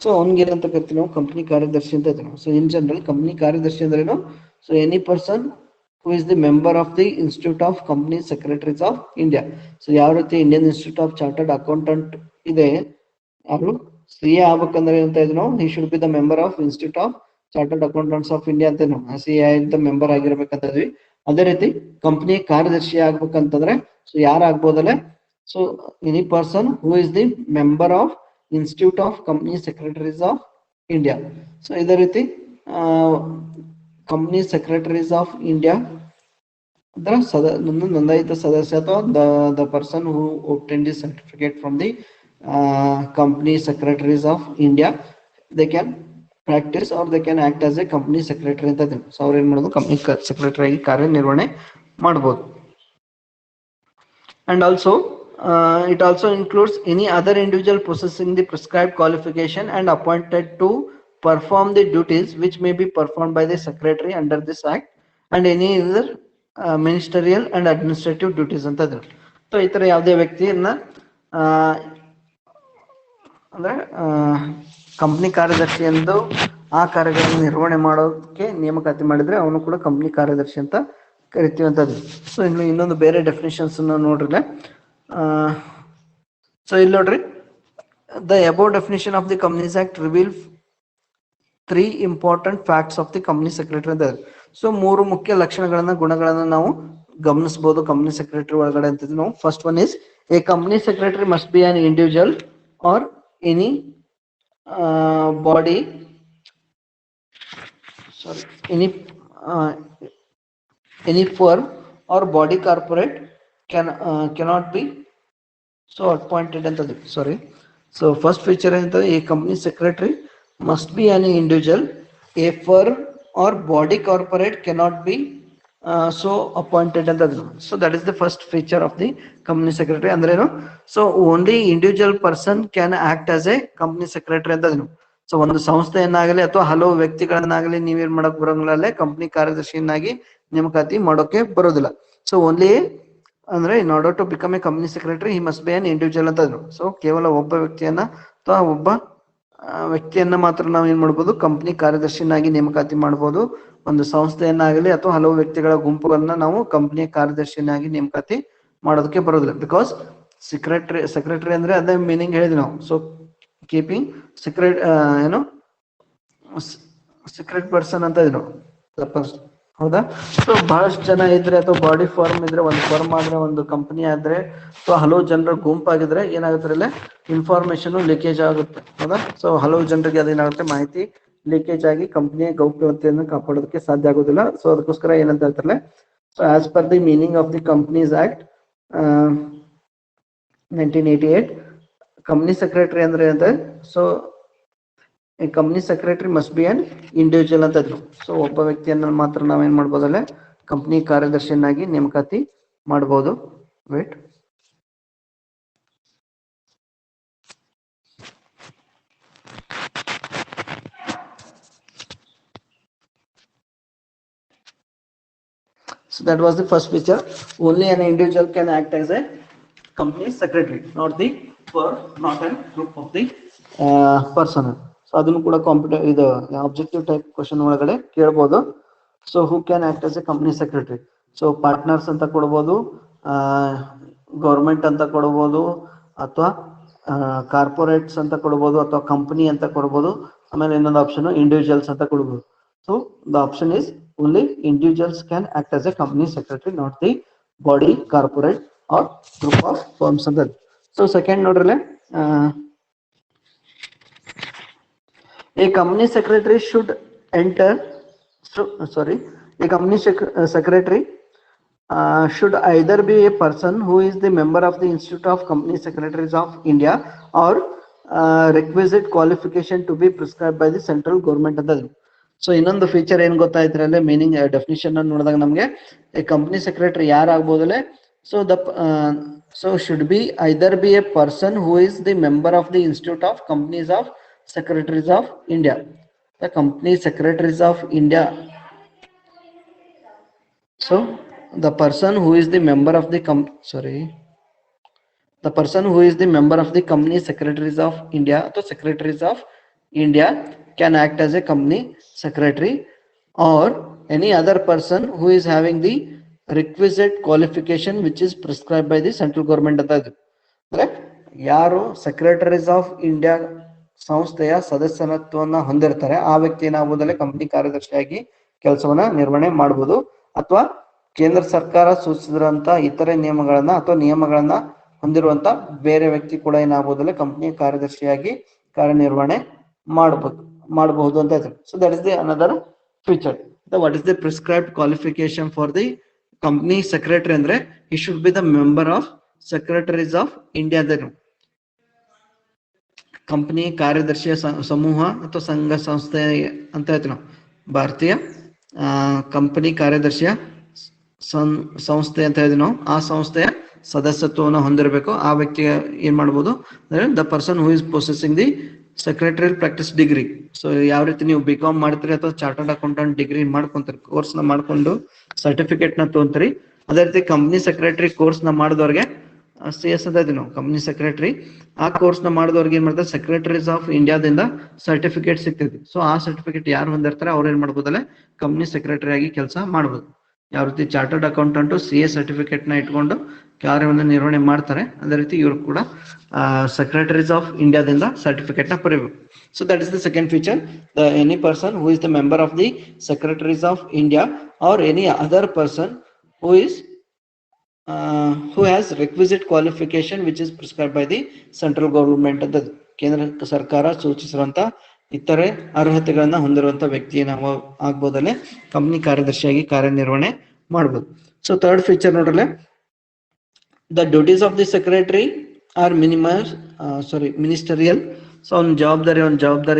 So ಅವನಿಗೇನಂತ ಕರಿತೀವಿ ನಾವು, company ಕಾರ್ಯದರ್ಶಿ ಅಂತ ಹೇಳ್ತೀವಿ. So in general company ಕಾರ್ಯದರ್ಶಿ ಅಂದ್ರೇನು? So any person who is the member of the Institute of Company Secretaries of India. So ಯಾವ ರೀತಿ Indian institute of chartered accountant ಇದೆ, ಅವರು CA ಆಗ್ಬೇಕಂದ್ರೆ ಅಂತ ಇದ್ರು ನಾವು, he should be the member of Institute of Chartered Accountants of India ಅಂತ ನಾವು CA ಅಂತ ಮೆಂಬರ್ ಆಗಿರ್ಬೇಕಂತ ಇದ್ವಿ. ಅದೇ ರೀತಿ ಕಂಪನಿ ಕಾರ್ಯದರ್ಶಿ ಆಗ್ಬೇಕಂತಂದ್ರೆ ಸೊ ಯಾರು ಆಗ್ಬೋದಲ್ಲ? So any person who is the member of institute of company secretaries of India. So ಇದೇ ರೀತಿ ಕಂಪನಿ ಸೆಕ್ರೆಟರೀಸ್ ಆಫ್ ಇಂಡಿಯಾ ಅದರ ನೋಂದಾಯಿತ ಸದಸ್ಯ ಅಥವಾ the person who obtained the certificate from the company secretaries of India, they can practice or they can act as a company secretary ಅಂತ ಇದೆ. So ಅವ್ರು ಏನ್ ಮಾಡೋದು, ಕಂಪನಿ ಸೆಕ್ರೆಟರಿ ಆಗಿ ಕಾರ್ಯನಿರ್ವಹಣೆ ಮಾಡಬಹುದು. And also it also includes any other individual possessing the prescribed qualification and appointed to perform the duties which may be performed by the secretary under this act and any other ministerial and administrative duties ಅಂತ ಇದೆ. So ಈ ತರ ಯಾವುದೇ ವ್ಯಕ್ತಿಯನ್ನ ಅಂದ್ರೆ company ಕಾರ್ಯದರ್ಶಿ ಎಂದು ಆ ಕಾರ್ಯಗಳನ್ನು ನಿರ್ವಹಣೆ ಮಾಡೋದಕ್ಕೆ ನೇಮಕಾತಿ ಮಾಡಿದ್ರೆ ಅವನು ಕೂಡ ಕಂಪನಿ ಕಾರ್ಯದರ್ಶಿ ಅಂತ ಕರಿತೀವಿ ಅಂತದ್ದು. ಸೊ ಇನ್ನು ಇನ್ನೊಂದು ಬೇರೆ ಡೆಫಿನೇಷನ್ಸ್ ನೋಡ್ರಿ. ಸೊ ಇಲ್ಲಿ ನೋಡ್ರಿ, the above definition of the Companies act reveal 3 important facts of the company secretary ಅಂತ. ಸೊ 3 ಮುಖ್ಯ ಲಕ್ಷಣಗಳನ್ನ, ಗುಣಗಳನ್ನ ನಾವು ಗಮನಿಸಬಹುದು ಕಂಪನಿ ಸೆಕ್ರೆಟರಿ ಒಳಗಡೆ ಅಂತ ನಾವು. First one is a company secretary must be an individual or any body, sorry, any firm or body corporate cannot be so appointed ಅಂತ. Sorry, so first feature ಅಂತ, a company secretary must be an individual, a firm or body corporate cannot be so appointed ಅಂತ. So that is the first feature of the company secretary. ಅಂದ್ರೇನು? So only individual person can act as a company secretary ಅಂತ. So ಒಂದು ಸಂಸ್ಥೆಯನ್ನಾಗಲಿ ಅಥವಾ ಹಲವು ವ್ಯಕ್ತಿಗಳನ್ನಾಗಲಿ ನೀವೇನ್ ಮಾಡಕ್ ಬರೋಂಗಿಲ್ಲ, company ಕಾರ್ಯದರ್ಶಿಯನ್ನಾಗಿ ನೇಮಕಾತಿ ಮಾಡೋಕೆ ಬರೋದಿಲ್ಲ. ಸೊ ಓನ್ಲಿ ಅಂದ್ರೆ in order to become a company secretary he must be an individual ಅಂತ. ಸೊ ಕೇವಲ ಒಬ್ಬ ವ್ಯಕ್ತಿಯನ್ನ ಅಥವಾ ಒಬ್ಬ ವ್ಯಕ್ತಿಯನ್ನ ಮಾತ್ರ ನಾವು ಏನ್ ಮಾಡ್ಬೋದು, ಕಂಪನಿ ಕಾರ್ಯದರ್ಶಿಯನ್ನಾಗಿ ನೇಮಕಾತಿ ಮಾಡಬಹುದು. ಒಂದು ಸಂಸ್ಥೆಯನ್ನಾಗಲಿ ಅಥವಾ ಹಲವು ವ್ಯಕ್ತಿಗಳ ಗುಂಪುಗಳನ್ನ ನಾವು ಕಂಪನಿಯ ಕಾರ್ಯದರ್ಶಿಯನ್ನಾಗಿ ನೇಮಕಾತಿ ಮಾಡೋದಕ್ಕೆ ಬರೋದಿಲ್ಲ. ಬಿಕಾಸ್ ಸೆಕ್ರೆಟರಿ ಅಂದ್ರೆ ಅದೇ ಮೀನಿಂಗ್ ಹೇಳಿದ್ವಿ ನಾವು. ಸೊ ಕೀಪಿಂಗ್ ಸೀಕ್ರೆಟ್ ಏನು ಸೀಕ್ರೆಟ್ ಪರ್ಸನ್ ಅಂತ ಇದ್ರು, ಹೌದಾ? ಸೊ ಬಹಳಷ್ಟು ಜನ ಇದ್ರೆ ಅಥವಾ ಬಾಡಿ ಫಾರ್ಮ್ ಇದ್ರೆ, ಒಂದು ಫಾರ್ಮ್ ಆದ್ರೆ, ಒಂದು ಕಂಪನಿ ಆದ್ರೆ, ಸೊ ಹಲವು ಜನರ ಗುಂಪಾಗಿದ್ರೆ ಏನಾಗುತ್ತೆ, ಇನ್ಫಾರ್ಮೇಶನ್ ಲೀಕೇಜ್ ಆಗುತ್ತೆ, ಹೌದಾ? ಸೊ ಹಲವು ಜನರಿಗೆ ಅದೇನಾಗುತ್ತೆ, ಮಾಹಿತಿ ಲೀಕೇಜ್ ಆಗಿ ಕಂಪನಿಯ ಗೌಪ್ಯತೆಯನ್ನು ಕಾಪಾಡೋದಕ್ಕೆ ಸಾಧ್ಯ ಆಗೋದಿಲ್ಲ. ಸೊ ಅದಕ್ಕೋಸ್ಕರ ಏನಂತ ಹೇಳ್ತಾರೆ, so as per the meaning of the Companies act 1988, company secretary ಅಂದ್ರೆ ಅಂತ, so company secretary must be an individual ಅಂತ ಇದ್ರು. ಸೊ ಒಬ್ಬ ವ್ಯಕ್ತಿಯನ್ನ ಮಾತ್ರ ನಾವೇನ್ ಮಾಡ್ಬೋದಲ್ಲ, ಕಂಪನಿ ಕಾರ್ಯದರ್ಶಿಯನ್ನಾಗಿ ನೇಮಕಾತಿ ಮಾಡಬಹುದು. Wait, so that was the first feature. Only an individual can act as a company secretary, not the not a group of the person. So ಅದನ್ನು ಕೂಡ ಕಾಂಪಿಟೇಟಿವ್ ಇದು ಆಬ್ಜೆಕ್ಟಿವ್ ಟೈಪ್ ಕ್ವಶನ್ ಒಳಗಡೆ ಕೇಳಬಹುದು. So who can act as A company secretary? So partners ಅಂತ ಕೊಡ್ಬೋದು, government ಅಂತ ಕೊಡ್ಬೋದು, ಅಥವಾ ಕಾರ್ಪೊರೇಟ್ಸ್ ಅಂತ ಕೊಡ್ಬೋದು, ಅಥವಾ ಕಂಪನಿ ಅಂತ ಕೊಡ್ಬೋದು. ಆಮೇಲೆ ಇನ್ನೊಂದು ಆಪ್ಷನ್ ಇಂಡಿವಿಜುವಲ್ಸ್ ಅಂತ ಕೊಡ್ಬೋದು. So the option is only individuals can act as a company secretary, not the body, corporate or group of firms ಅಂತ. ಸೊ ಸೆಕೆಂಡ್ ನೋಡ್ರಲ್ಲ, a company secretary should enter, a company secretary should either be a person who is the member of the Institute of Company Secretaries of India or requisite qualification to be prescribed by the central government ಅಂತ. So ಇನ್ನೊಂದು feature ಏನ್ ಗೊತ್ತಾ ಇದ್ರಲ್ಲಿ, meaning definition ನೋಡಿದಾಗ ನಮಗೆ ಈ company secretary ಯಾರಾಗ್ಬೋದಲ್ಲ, so so should be either be a person who is the member of the Institute of Companies of Secretaries of India, the Company Secretaries of India. So the person who is the member of the the person who is the member of the Company Secretaries of India, the Secretaries of India can act as a company secretary, or any other person who is having the requisite qualification which is prescribed by the central government ಅಂತ ಇದೆ. ಅಂದ್ರೆ ಯಾರು secretaries of India ಸಂಸ್ಥೆಯ ಸದಸ್ಯತ್ವವನ್ನು ಹೊಂದಿರ್ತಾರೆ ಆ ವ್ಯಕ್ತಿ ಏನಾಗುವುದಲ್ಲ company ಕಾರ್ಯದರ್ಶಿಯಾಗಿ ಕೆಲಸವನ್ನ ನಿರ್ವಹಣೆ ಮಾಡಬಹುದು, ಅಥವಾ ಕೇಂದ್ರ ಸರ್ಕಾರ ಸೂಚಿಸಿದಂತ ಇತರೆ ನಿಯಮಗಳನ್ನ ಅಥವಾ ನಿಯಮಗಳನ್ನ ಹೊಂದಿರುವಂತ ಬೇರೆ ವ್ಯಕ್ತಿ ಕೂಡ ಏನಾಗುವುದಲ್ಲ ಕಂಪನಿ ಕಾರ್ಯದರ್ಶಿಯಾಗಿ ಕಾರ್ಯನಿರ್ವಹಣೆ ಮಾಡಬಹುದು ಅಂತ ಇದೆ. So that is the another feature. What is the prescribed qualification for the company secretary ಅಂದ್ರೆ he should be the member of Secretaries of India. Company ಕಾರ್ಯದರ್ಶಿಯ ಸಮೂಹ ಅಥವಾ ಸಂಘ ಸಂಸ್ಥೆ ಅಂತ ಹೇಳ್ತೀವಿ ನಾವು. ಭಾರತೀಯ ಕಂಪನಿ ಕಾರ್ಯದರ್ಶಿಯ ಸಂಸ್ಥೆ ಅಂತ ಹೇಳಿದ್ವಿ ನಾವು. ಆ ಸಂಸ್ಥೆಯ ಸದಸ್ಯತ್ವವನ್ನು ಹೊಂದಿರಬೇಕು. ಆ ವ್ಯಕ್ತಿ ಏನ್ ಮಾಡ್ಬೋದು, the person who is possessing the secretarial practice degree. So ಯಾವ ರೀತಿ ನೀವು BCom ಮಾಡ್ತೀರಿ ಅಥವಾ ಚಾರ್ಟರ್ಡ್ ಅಕೌಂಟೆಂಟ್ ಡಿಗ್ರಿ ಮಾಡ್ಕೊಂತೀರಿ, ಕೋರ್ಸ್ ನ ಮಾಡ್ಕೊಂಡು ಸರ್ಟಿಫಿಕೇಟ್ ನ ತಗೊಂತೀರಿ, ಅದೇ ರೀತಿ ಕಂಪನಿ ಸೆಕ್ರೆಟರಿ ಕೋರ್ಸ್ ನ ಮಾಡಿದವ್ರಿಗೆ CS ಅಂತ ಇದೀವಿ ನಾವು, ಕಂಪನಿ ಸೆಕ್ರೆಟರಿ. ಆ ಕೋರ್ಸ್ ನ ಮಾಡಿದವ್ರಿಗೆ ಏನ್ ಮಾಡ್ತಾರೆ, ಸೆಕ್ರೆಟರೀಸ್ ಆಫ್ ಇಂಡಿಯಾದಿಂದ ಸರ್ಟಿಫಿಕೇಟ್ ಸಿಗ್ತೈತಿ. ಸೊ ಆ ಸರ್ಟಿಫಿಕೇಟ್ ಯಾರು ಹೊಂದಿರ್ತಾರೆ ಅವ್ರು ಏನ್ ಮಾಡ್ಬೋದಲ್ಲ ಕಂಪನಿ ಸೆಕ್ರೆಟರಿ ಆಗಿ ಕೆಲಸ ಮಾಡ್ಬೋದು. ಯಾವ ರೀತಿ ಚಾರ್ಟರ್ಡ್ ಅಕೌಂಟೆಂಟ್ CA ಸರ್ಟಿಫಿಕೇಟ್ ನ ಇಟ್ಕೊಂಡು ಕಾರ್ಯವನ್ನು ನಿರ್ವಹಣೆ ಮಾಡ್ತಾರೆ, ಅದೇ ರೀತಿ ಇವರು ಕೂಡ ಸೆಕ್ರೆಟರೀಸ್ ಆಫ್ ಇಂಡಿಯಾದಿಂದ ಸರ್ಟಿಫಿಕೇಟ್ ನ ಪಡೆಯಬೇಕು. So that is the second feature. Any person who is the member of the secretaries of India R any other person who is who has requisite qualification which is prescribed by the central government ಅಂತ. ಕೇಂದ್ರ ಸರ್ಕಾರ ಸೂಚಿಸಿರುವಂತ ಇತರೆ ಅರ್ಹತೆಗಳನ್ನ ಹೊಂದಿರುವಂತ ವ್ಯಕ್ತಿ ನಾವು ಆಗ್ಬೋದಲ್ಲೇ company ಕಾರ್ಯದರ್ಶಿಯಾಗಿ ಕಾರ್ಯನಿರ್ವಹಣೆ ಮಾಡಬಹುದು. So third feature ನೋಡ್ರಲ್ಲ, the duties of the secretary are ministerial. So ಅವ್ನ ಜವಾಬ್ದಾರಿ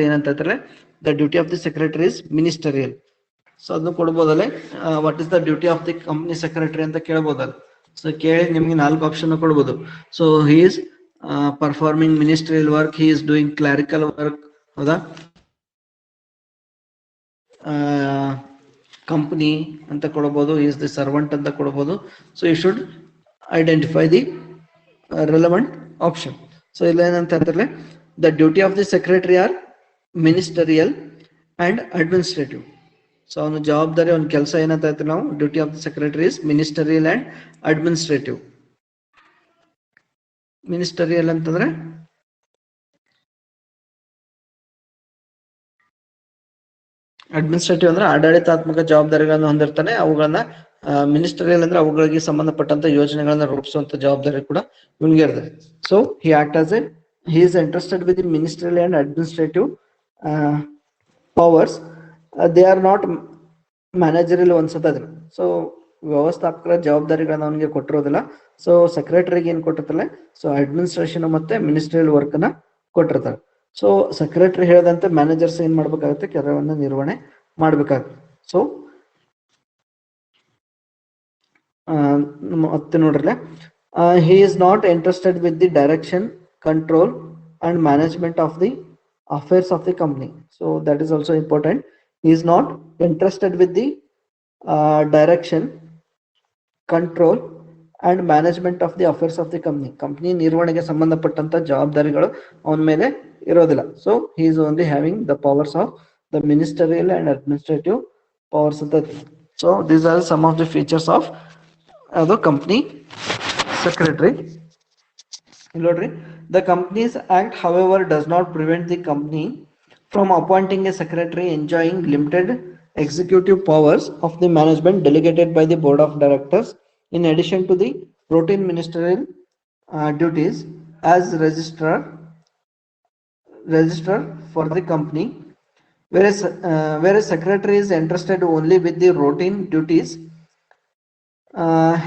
ಏನಂತ ಹೇಳ್ತಾರೆ, the duty of the secretary is ministerial. So ಅದನ್ನು ಕೊಡ್ಬೋದಲ್ಲ. What is the duty of the company secretary ಅಂತ ಕೇಳ್ಬೋದಲ್ಲ. ಸೊ ಕೇಳಿ ನಿಮ್ಗೆ 4 ಆಪ್ಷನ್ ಕೊಡ್ಬೋದು. So he is performing ministerial work, he is doing clerical work, ಹೌದಾ, ಕಂಪನಿ ಅಂತ ಕೊಡ್ಬೋದು, ಹಿ ಇಸ್ ದಿ ಸರ್ವೆಂಟ್ ಅಂತ ಕೊಡ್ಬೋದು. So you should identify the relevant option. So ಇಲ್ಲ ಏನಂತ ಹೇಳ್ತಾರೆ, the duty of the secretary are ministerial and administrative. So ಅವನ ಜವಾಬ್ದಾರಿ, ಅವನ ಕೆಲಸ ಏನಂತ ಹೇಳ್ತೀವಿ ನಾವು, duty of the secretary is ministerial and administrative. Ministerial ಅಂತಂದ್ರೆ ಅಡ್ಮಿನಿಸ್ಟ್ರೇಟಿವ್ ಅಂದ್ರೆ ಆಡಳಿತಾತ್ಮಕ ಜವಾಬ್ದಾರಿಗಳನ್ನು ಹೊಂದಿರ್ತಾನೆ. ಅವುಗಳನ್ನ ಮಿನಿಸ್ಟರಿಯಲ್ ಅಂದ್ರೆ ಅವುಗಳಿಗೆ ಸಂಬಂಧಪಟ್ಟಂತ ಯೋಜನೆಗಳನ್ನ ರೂಪಿಸುವಂತ ಜವಾಬ್ದಾರಿ ಕೂಡ ಇವನಿಗೆ ಇರ್ತದೆ. So he act as he is interested with the ministerial and administrative powers. They are not managerial ಅನ್ಸುತ್ತೆ. ಸೊ ವ್ಯವಸ್ಥಾಪಕರ ಜವಾಬ್ದಾರಿಗಳನ್ನ ಅವನಿಗೆ ಕೊಟ್ಟಿರೋದಿಲ್ಲ. ಸೊ ಸೆಕ್ರೆಟರಿಗೆ ಏನ್ ಕೊಟ್ಟಿರ್ತಾರೆ, ಸೊ ಅಡ್ಮಿನಿಸ್ಟ್ರೇಷನ್ ಮತ್ತೆ ಮಿನಿಸ್ಟ್ರಿಯಲ್ ವರ್ಕ್ ನ ಕೊಟ್ಟಿರ್ತಾರೆ. ಸೊ ಸೆಕ್ರೆಟರಿ ಹೇಳಿದಂತೆ ಮ್ಯಾನೇಜರ್ಸ್ ಏನ್ ಮಾಡ್ಬೇಕಾಗುತ್ತೆ, ಕೆಲವನ್ನ ನಿರ್ವಹಣೆ ಮಾಡ್ಬೇಕಾಗುತ್ತೆ. ಸೊ ಮತ್ತೆ ನೋಡ್ರಲ್ಲ, he is not interested with the direction, control and management of the affairs of the company. So that is also important. He is not interested with the direction, control and management of the affairs of the company. Company ನಿರ್ವಹಣೆಗೆ ಸಂಬಂಧಪಟ್ಟಂತ ಜವಾಬ್ದಾರಿಗಳು ಅವನ ಮೇಲೆ ಇರೋದಿಲ್ಲ. So he is only having the powers of the ministerial and administrative powers ಅಂತ ಐತಿ. So these are some of the features of ಅದು company secretary. ನೋಡ್ರಿ, the Companies Act however does not prevent the company from appointing a secretary enjoying limited executive powers of the management delegated by the board of directors in addition to the routine ministerial duties as registrar for the company, whereas secretary is entrusted only with the routine duties.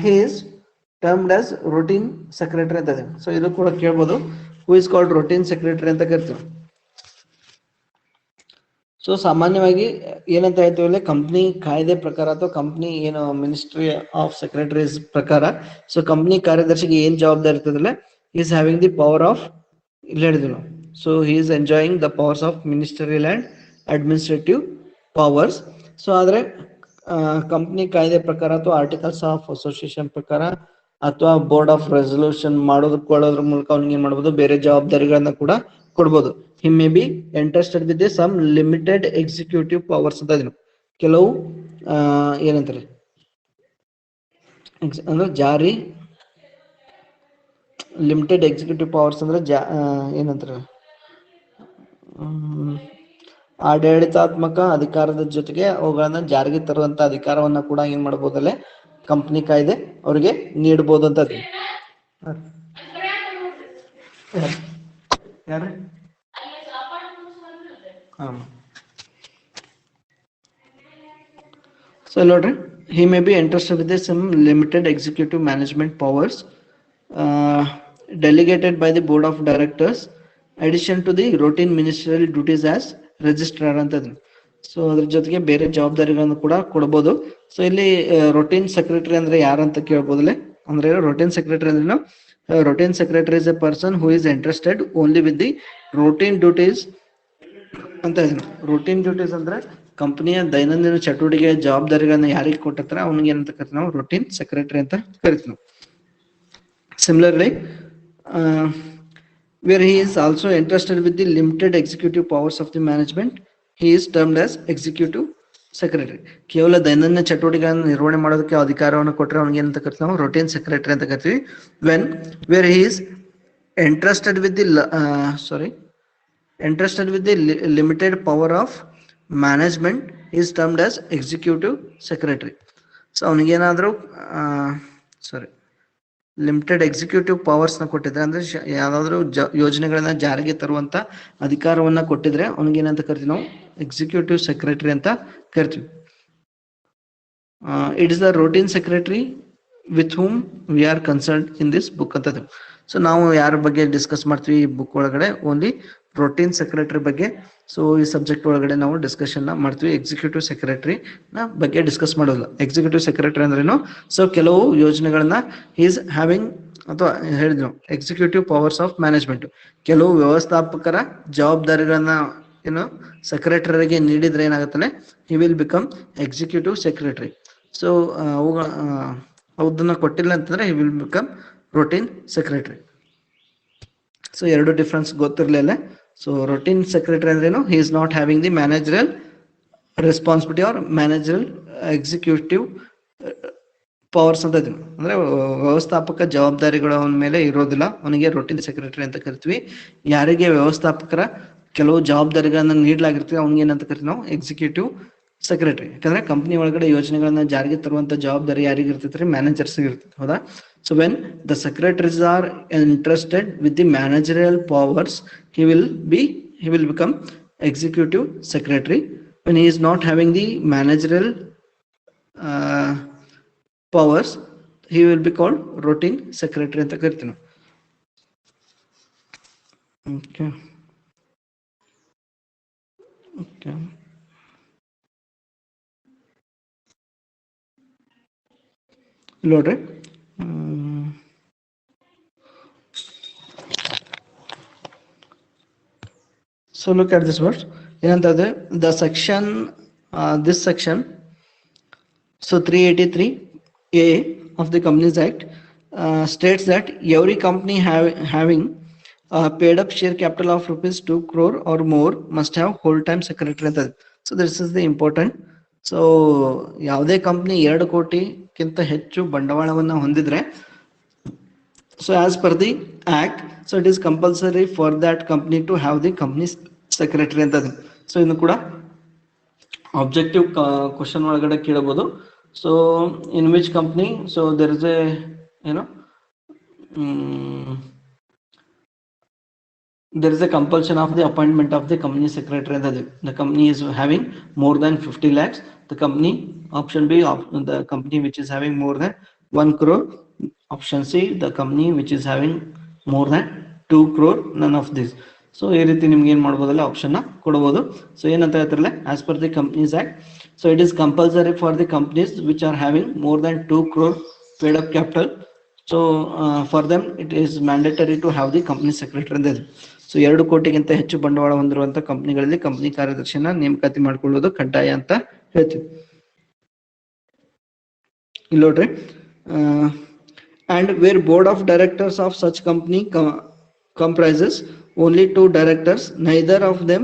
He is termed as routine secretary ಅಂತ ಇದೆ. So ಇದು ಕೂಡ ಕೇಳ್ಬೋದು, who is called routine secretary ಅಂತ ಕರಿತೀವಿ. So ಸಾಮಾನ್ಯವಾಗಿ ಏನಂತ ಹೇಳ್ತೀವಿ ಅಂದ್ರೆ ಕಂಪ್ನಿ ಕಾಯ್ದೆ ಪ್ರಕಾರ ಅಥವಾ ಕಂಪ್ನಿ ಏನು ಮಿನಿಸ್ಟ್ರಿ ಆಫ್ ಸೆಕ್ರೆಟರೀಸ್ ಪ್ರಕಾರ, ಸೊ ಕಂಪ್ನಿ ಕಾರ್ಯದರ್ಶಿಗೆ ಏನ್ ಜವಾಬ್ದಾರಿ ಇರ್ತದಲ್ಲ, is having the power of, ಇಲ್ಲಿ ಹೇಳಿದ್ವಿ ನಾವು, so he is enjoying the powers of ministerial and administrative powers. So ಆದ್ರೆ ಕಂಪ್ನಿ ಕಾಯ್ದೆ ಪ್ರಕಾರ ಅಥವಾ ಆರ್ಟಿಕಲ್ಸ್ ಆಫ್ ಅಸೋಸಿಯೇಷನ್ ಪ್ರಕಾರ ಅಥವಾ ಬೋರ್ಡ್ ಆಫ್ ರೆಸಲ್ಯೂಷನ್ ಮಾಡೋದ್ರ ಮೂಲಕ ಅವ್ನಿಗೆ ಏನ್ ಮಾಡ್ಬೋದು, ಬೇರೆ ಜವಾಬ್ದಾರಿಗಳನ್ನ ಕೂಡ ಕೊಡ್ಬೋದು. He may be entrusted with some limited executive powers ಅಂತ ಇದೀನಿ. ಕೆಲವು ಏನಂತಾರೆ ಅಂದ್ರೆ ಜಾರಿ ಲಿಮಿಟೆಡ್ ಎಕ್ಸಿಕ್ಯೂಟಿವ್ ಪವರ್ಸ್ ಅಂದ್ರೆ ಏನಂತಾರೆ ಆಡಳಿತಾತ್ಮಕ ಅಧಿಕಾರದ ಜೊತೆಗೆ ಅವುಗಳನ್ನ ಜಾರಿಗೆ ತರುವಂತ ಅಧಿಕಾರವನ್ನ ಕೂಡ ಏನ್ ಮಾಡಬಹುದಲ್ಲೇ ಕಂಪ್ನಿ ಕಾಯ್ದೆ ಅವರಿಗೆ ನೀಡಬಹುದು ಅಂತ. ಯಾರು ಸೊ ನೋಡ್ರಿ, he may be entrusted with some limited executive management powers delegated by the board of directors addition to the routine ministerial duties as registrar ಅಂತ. ಸೊ ಅದ್ರ ಜೊತೆಗೆ ಬೇರೆ ಜವಾಬ್ದಾರಿಗಳನ್ನು ಕೂಡ ಕೊಡಬಹುದು. ಸೊ ಇಲ್ಲಿ ರೊಟೀನ್ ಸೆಕ್ರೆಟರಿ ಅಂದ್ರೆ ಯಾರಂತ ಕೇಳ್ಬೋದಲ್ಲ, ಅಂದ್ರೆ ರೊಟೀನ್ ಸೆಕ್ರೆಟರಿ ಅಂದ್ರೆ routine secretary is a person who is interested only with the routine duties ಅಂತ. routine duties ಅಂದ್ರೆ ಕಂಪನಿಯ ದೈನಂದಿನ ಚಟುವಟಿಕೆ ಜವಾಬ್ದಾರಿಗಳನ್ನ ಯಾರಿಗೆ ಕೊಟ್ಟಿರ್ತಾರೆ ಅವ್ನಿಗೆ ಏನಂತ ಕರಿತೀವಿ ನಾವು, routine secretary ಅಂತ ಕರಿತೀವಿ ನಾವು. Similarly, where he is also entrusted with the limited executive powers of the management, he is termed as executive secretary. ಕೇವಲ ದೈನಂದಿನ ಚಟುವಟಿಕೆಗಳನ್ನು ನಿರ್ವಹಣೆ ಮಾಡೋದಕ್ಕೆ ಅಧಿಕಾರವನ್ನು ಕೊಟ್ಟರೆ ಅವ್ನಿಗೆ ಏನಂತ ಕರಿತೀವಿ ನಾವು, routine secretary ಅಂತ ಕರಿತೀವಿ. Where he is entrusted with the limited power of management is termed as executive secretary. So ಅವನಿಗೇನಾದ್ರೂ ಲಿಮಿಟೆಡ್ ಎಕ್ಸಿಕ್ಯೂಟಿವ್ ಪವರ್ಸ್ ನ ಕೊಟ್ಟಿದ್ರೆ ಅಂದ್ರೆ ಯಾವ್ದಾದ್ರು ಯೋಜನೆಗಳನ್ನ ಜಾರಿಗೆ ತರುವಂತ ಅಧಿಕಾರವನ್ನ ಕೊಟ್ಟಿದ್ರೆ ಅವನಿಗೆ ಏನಂತ ಕರಿತೀವಿ ನಾವು, ಎಕ್ಸಿಕ್ಯೂಟಿವ್ ಸೆಕ್ರೆಟರಿ ಅಂತ ಕರಿತೀವಿ. It is the routine secretary with whom we are concerned in this book ಅಂತ. ಸೊ ನಾವು ಯಾರ ಬಗ್ಗೆ ಡಿಸ್ಕಸ್ ಮಾಡ್ತೀವಿ ಈ ಬುಕ್ ಒಳಗಡೆ, ಓನ್ಲಿ routine secretary ಬಗ್ಗೆ. ಸೊ ಈ ಸಬ್ಜೆಕ್ಟ್ ಒಳಗಡೆ ನಾವು ಡಿಸ್ಕಷನ್ ಮಾಡ್ತೀವಿ, ಎಕ್ಸಿಕ್ಯೂಟಿವ್ ಸೆಕ್ರೆಟರಿ ನ ಬಗ್ಗೆ ಡಿಸ್ಕಸ್ ಮಾಡೋಲ್ಲ. ಎಕ್ಸಿಕ್ಯೂಟಿವ್ ಸೆಕ್ರೆಟರಿ ಅಂದ್ರೇನು, ಸೊ ಕೆಲವು ಯೋಜನೆಗಳನ್ನ ಈಸ್ ಹ್ಯಾವಿಂಗ್ ಅಥವಾ ಹೇಳಿದ್ವಿ ಎಕ್ಸಿಕ್ಯೂಟಿವ್ ಪವರ್ಸ್ ಆಫ್ ಮ್ಯಾನೇಜ್ಮೆಂಟ್, ಕೆಲವು ವ್ಯವಸ್ಥಾಪಕರ ಜವಾಬ್ದಾರಿಗಳನ್ನ ಏನು ಸೆಕ್ರೆಟರಿಗೆ ನೀಡಿದ್ರೆ ಏನಾಗುತ್ತಲ್ಲ, he will become executive secretary. So ಅದನ್ನ ಕೊಟ್ಟಿಲ್ಲ ಅಂತಂದ್ರೆ he will become routine secretary. So ಎರಡು ಡಿಫ್ರೆನ್ಸ್ ಗೊತ್ತಿರಲಿಲ್ಲ. ಸೊ routine secretary ಅಂದ್ರೇನು, he is not having the managerial responsibility or managerial executive powers ಅಂತ ಇದೀನಿ, ಅಂದ್ರೆ ವ್ಯವಸ್ಥಾಪಕ ಜವಾಬ್ದಾರಿಗಳು ಅವನ ಮೇಲೆ ಇರೋದಿಲ್ಲ, ಅವನಿಗೆ routine secretary ಅಂತ ಕರಿತೀವಿ. ಯಾರಿಗೆ ವ್ಯವಸ್ಥಾಪಕರ ಕೆಲವು ಜವಾಬ್ದಾರಿಗಳನ್ನ ನೀಡಲಾಗಿರ್ತೀವಿ ಅವ್ನಿಗೆ ಏನಂತ ಕರಿತೀವಿ ನಾವು, ಎಕ್ಸಿಕ್ಯೂಟಿವ್ ಸೆಕ್ರೆಟರಿ. ಯಾಕಂದ್ರೆ ಕಂಪನಿ ಒಳಗಡೆ ಯೋಜನೆಗಳನ್ನ ಜಾರಿಗೆ ತರುವಂತ ಜವಾಬ್ದಾರಿ ಯಾರಿಗೆ ಇರ್ತೈತ್ರಿ, ಮ್ಯಾನೇಜರ್ಸ್ ಇರ್ತೈತಿ, ಹೌದಾ. So when the secretaries are entrusted with the managerial powers, he will become executive secretary. When he is not having the managerial powers, he will be called routine secretary ಅಂತ ಕರಿತೀವಿ. Okay. ನೋಡ್ರಿ, so look at this word ಏನಂತಂದ್ರೆ the section this section, so 383A of the Companies Act states that every company having paid up share capital of rupees 2 crore or more must have whole time secretary ಅಂತ. So this is the important. So ಯಾವುದೇ company 2 ಕೋಟಿಗಿಂತ ಹೆಚ್ಚು ಬಂಡವಾಳವನ್ನು ಹೊಂದಿದ್ರೆ, so as per the act, so it is compulsory for that company to have the company secretary ಅಂತ. So ಇನ್ನು ಕೂಡ objective question ಒಳಗಡೆ ಕೇಳಬಹುದು. So in which company, so there is a there is a compulsion of the appointment of the company secretary. The company is having more than 50 lakhs. The company, option B, the company which is having more than 1 crore. Option C, the company which is having more than 2 crore. None of this. So ಈ ರೀತಿ ನಿಮ್ಗೆ ಏನು ಮಾಡ್ಬೋದಲ್ಲ, ಆಪ್ಷನ್ನ ಕೊಡ್ಬೋದು. So ಏನಂತ ಹೇಳ್ತಾರಲ್ಲ, as per the companies act, so it is compulsory for the companies which are having more than 2 crore paid up capital. So for them it is mandatory to have the company secretary ಅಂತ ಇದೆ. So 2 ಕೋಟಿಗಿಂತ ಹೆಚ್ಚು ಬಂಡವಾಳ ಹೊಂದಿರುವಂತಹ ಕಂಪನಿಗಳಲ್ಲಿ company ಕಾರ್ಯದರ್ಶಿಯನ್ನ ನೇಮಕಾತಿ ಮಾಡ್ಕೊಳ್ಳೋದು ಕಡ್ಡಾಯ ಅಂತ ಹೇಳ್ತೀವಿ. ಇಲ್ಲಿ ನೋಡ್ರಿ, and where board of directors of such company comprises only 2 directors, neither of them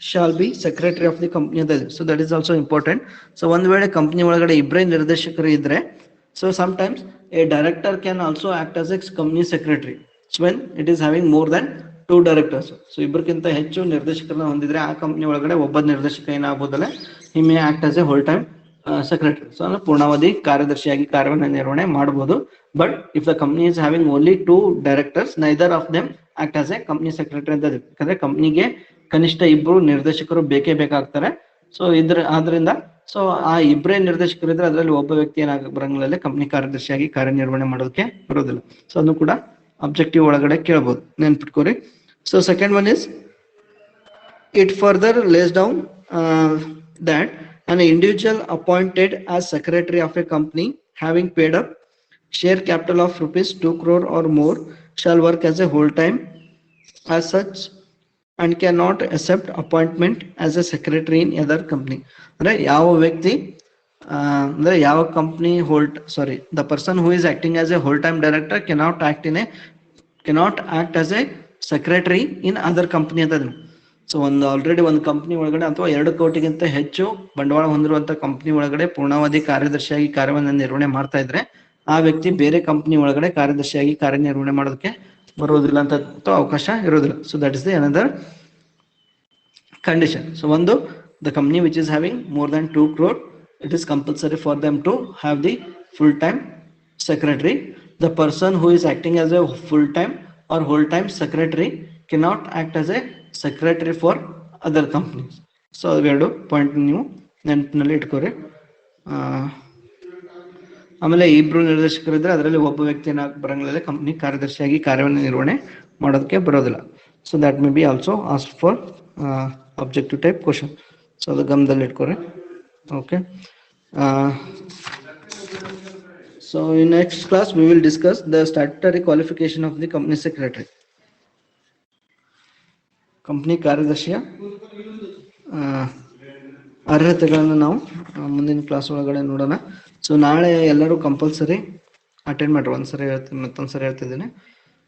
shall be secretary of the company ಅಂತ ಇದೆ. So that is also important. So ಒಂದ್ ವೇಳೆ ಕಂಪನಿ ಒಳಗಡೆ ಇಬ್ಬರೇ ನಿರ್ದೇಶಕರು ಇದ್ರೆ, so sometimes a director can also act as a company secretary. So when it is having more than 2 directors, so ಇಬ್ಬರಿಗಿಂತ ಹೆಚ್ಚು ನಿರ್ದೇಶಕರನ್ನ ಹೊಂದಿದ್ರೆ ಆ ಕಂಪನಿ ಒಳಗಡೆ ಒಬ್ಬ ನಿರ್ದೇಶಕ ಏನಾಗಬಹುದಲ್ಲ, he may act as a whole time secretary. So ಪೂರ್ಣಾವಧಿ ಕಾರ್ಯದರ್ಶಿಯಾಗಿ ಕಾರ್ಯವನ್ನು ನಿರ್ವಹಣೆ ಮಾಡಬಹುದು. But if the company is having only 2 directors, neither of them act as a company secretary ಅಂತ. ಯಾಕಂದ್ರೆ ಕಂಪನಿಗೆ ಕನಿಷ್ಠ 2 ನಿರ್ದೇಶಕರು ಬೇಕೇ ಬೇಕಾಗ್ತಾರೆ. ಸೊ ಆದ್ರಿಂದ ಸೊ ಆ ಇಬ್ಬರೇ ನಿರ್ದೇಶಕರು ಇದ್ರೆ ಅದರಲ್ಲಿ ಒಬ್ಬ ವ್ಯಕ್ತಿ ಬರಂಗಿಲ್ಲ ಕಂಪನಿ ಕಾರ್ಯದರ್ಶಿಯಾಗಿ ಕಾರ್ಯನಿರ್ವಹಣೆ ಮಾಡೋದಕ್ಕೆ ಬರೋದಿಲ್ಲ. ಸೊ ಅದನ್ನು ಕೂಡ ಅಬ್ಜೆಕ್ಟಿವ್ ಒಳಗಡೆ ಕೇಳಬಹುದು, ನೆನ್ಪಿಟ್ಕೋರಿ. So second one is, it further lays down that an individual appointed as secretary of a company having paid up share capital of rupees 2 crore or more shall work as a whole time as such and cannot accept appointment as a secretary in other company. ಅಂದ್ರೆ ಯಾವ ವ್ಯಕ್ತಿ ಅಂದ್ರೆ ಯಾವ company the person who is acting as a whole time director cannot act as a secretary in other company ಅಂತ. So already ಒಂದು company ಒಳಗಡೆ ಅಥವಾ 2 ಕೋಟಿಗಿಂತ ಹೆಚ್ಚು ಬಂಡವಾಳ ಹೊಂದಿರುವಂತಹ ಕಂಪನಿ ಒಳಗಡೆ ಪೂರ್ಣಾವಧಿ ಕಾರ್ಯದರ್ಶಿಯಾಗಿ ಕಾರ್ಯವನ್ನು ನಿರ್ವಹಣೆ ಮಾಡ್ತಾ ಇದ್ರೆ ಆ ವ್ಯಕ್ತಿ ಬೇರೆ ಕಂಪನಿ ಒಳಗಡೆ ಕಾರ್ಯದರ್ಶಿಯಾಗಿ ಕಾರ್ಯನಿರ್ವಹಣೆ ಮಾಡೋದಕ್ಕೆ ಬರೋದಿಲ್ಲ ಅಂತ ಅವಕಾಶ ಇರೋದಿಲ್ಲ. So that is the another condition. So ಒಂದು, the company which is having more than 2 crore, it is compulsory for them to have the full time secretary. The person who is acting as a full time or whole time secretary cannot act as a secretary for other companies. So ಅವೆರಡು point ನೀವು ನೆನಪಿನಲ್ಲಿ ಇಟ್ಕೋರಿ. ಆಮೇಲೆ ಇಬ್ರು ನಿರ್ದೇಶಕರಿದ್ರೆ ಅದರಲ್ಲಿ ಒಬ್ಬ ವ್ಯಕ್ತಿನ ಬರಂಗಿಲ್ಲ company ಕಾರ್ಯದರ್ಶಿಯಾಗಿ ಕಾರ್ಯವನ್ನು ನಿರ್ವಹಣೆ ಮಾಡೋದಕ್ಕೆ ಬರೋದಿಲ್ಲ. So that may be also ask for objective type question. So ಅದು ಗಮನದಲ್ಲಿ ಇಟ್ಕೋರಿ. Okay. So in next class we will discuss the statutory qualification of the company secretary. Company ಕಾರ್ಯದರ್ಶಿಯ ಅರ್ಹತೆಗಳನ್ನು ನಾವು ಮುಂದಿನ ಕ್ಲಾಸ್ ಒಳಗಡೆ ನೋಡೋಣ. ಸೊ ನಾಳೆ ಎಲ್ಲರೂ ಕಂಪಲ್ಸರಿ ಅಟೆಂಡ್ ಮಾಡ್ರಿ. ಒಂದ್ಸರಿ ಹೇಳ್ತೀನಿ, ಮತ್ತೊಂದ್ಸರಿ ಹೇಳ್ತಿದ್ದೀನಿ.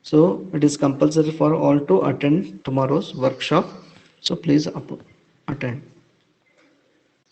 So it is compulsory for all to attend tomorrow's workshop. So please attend.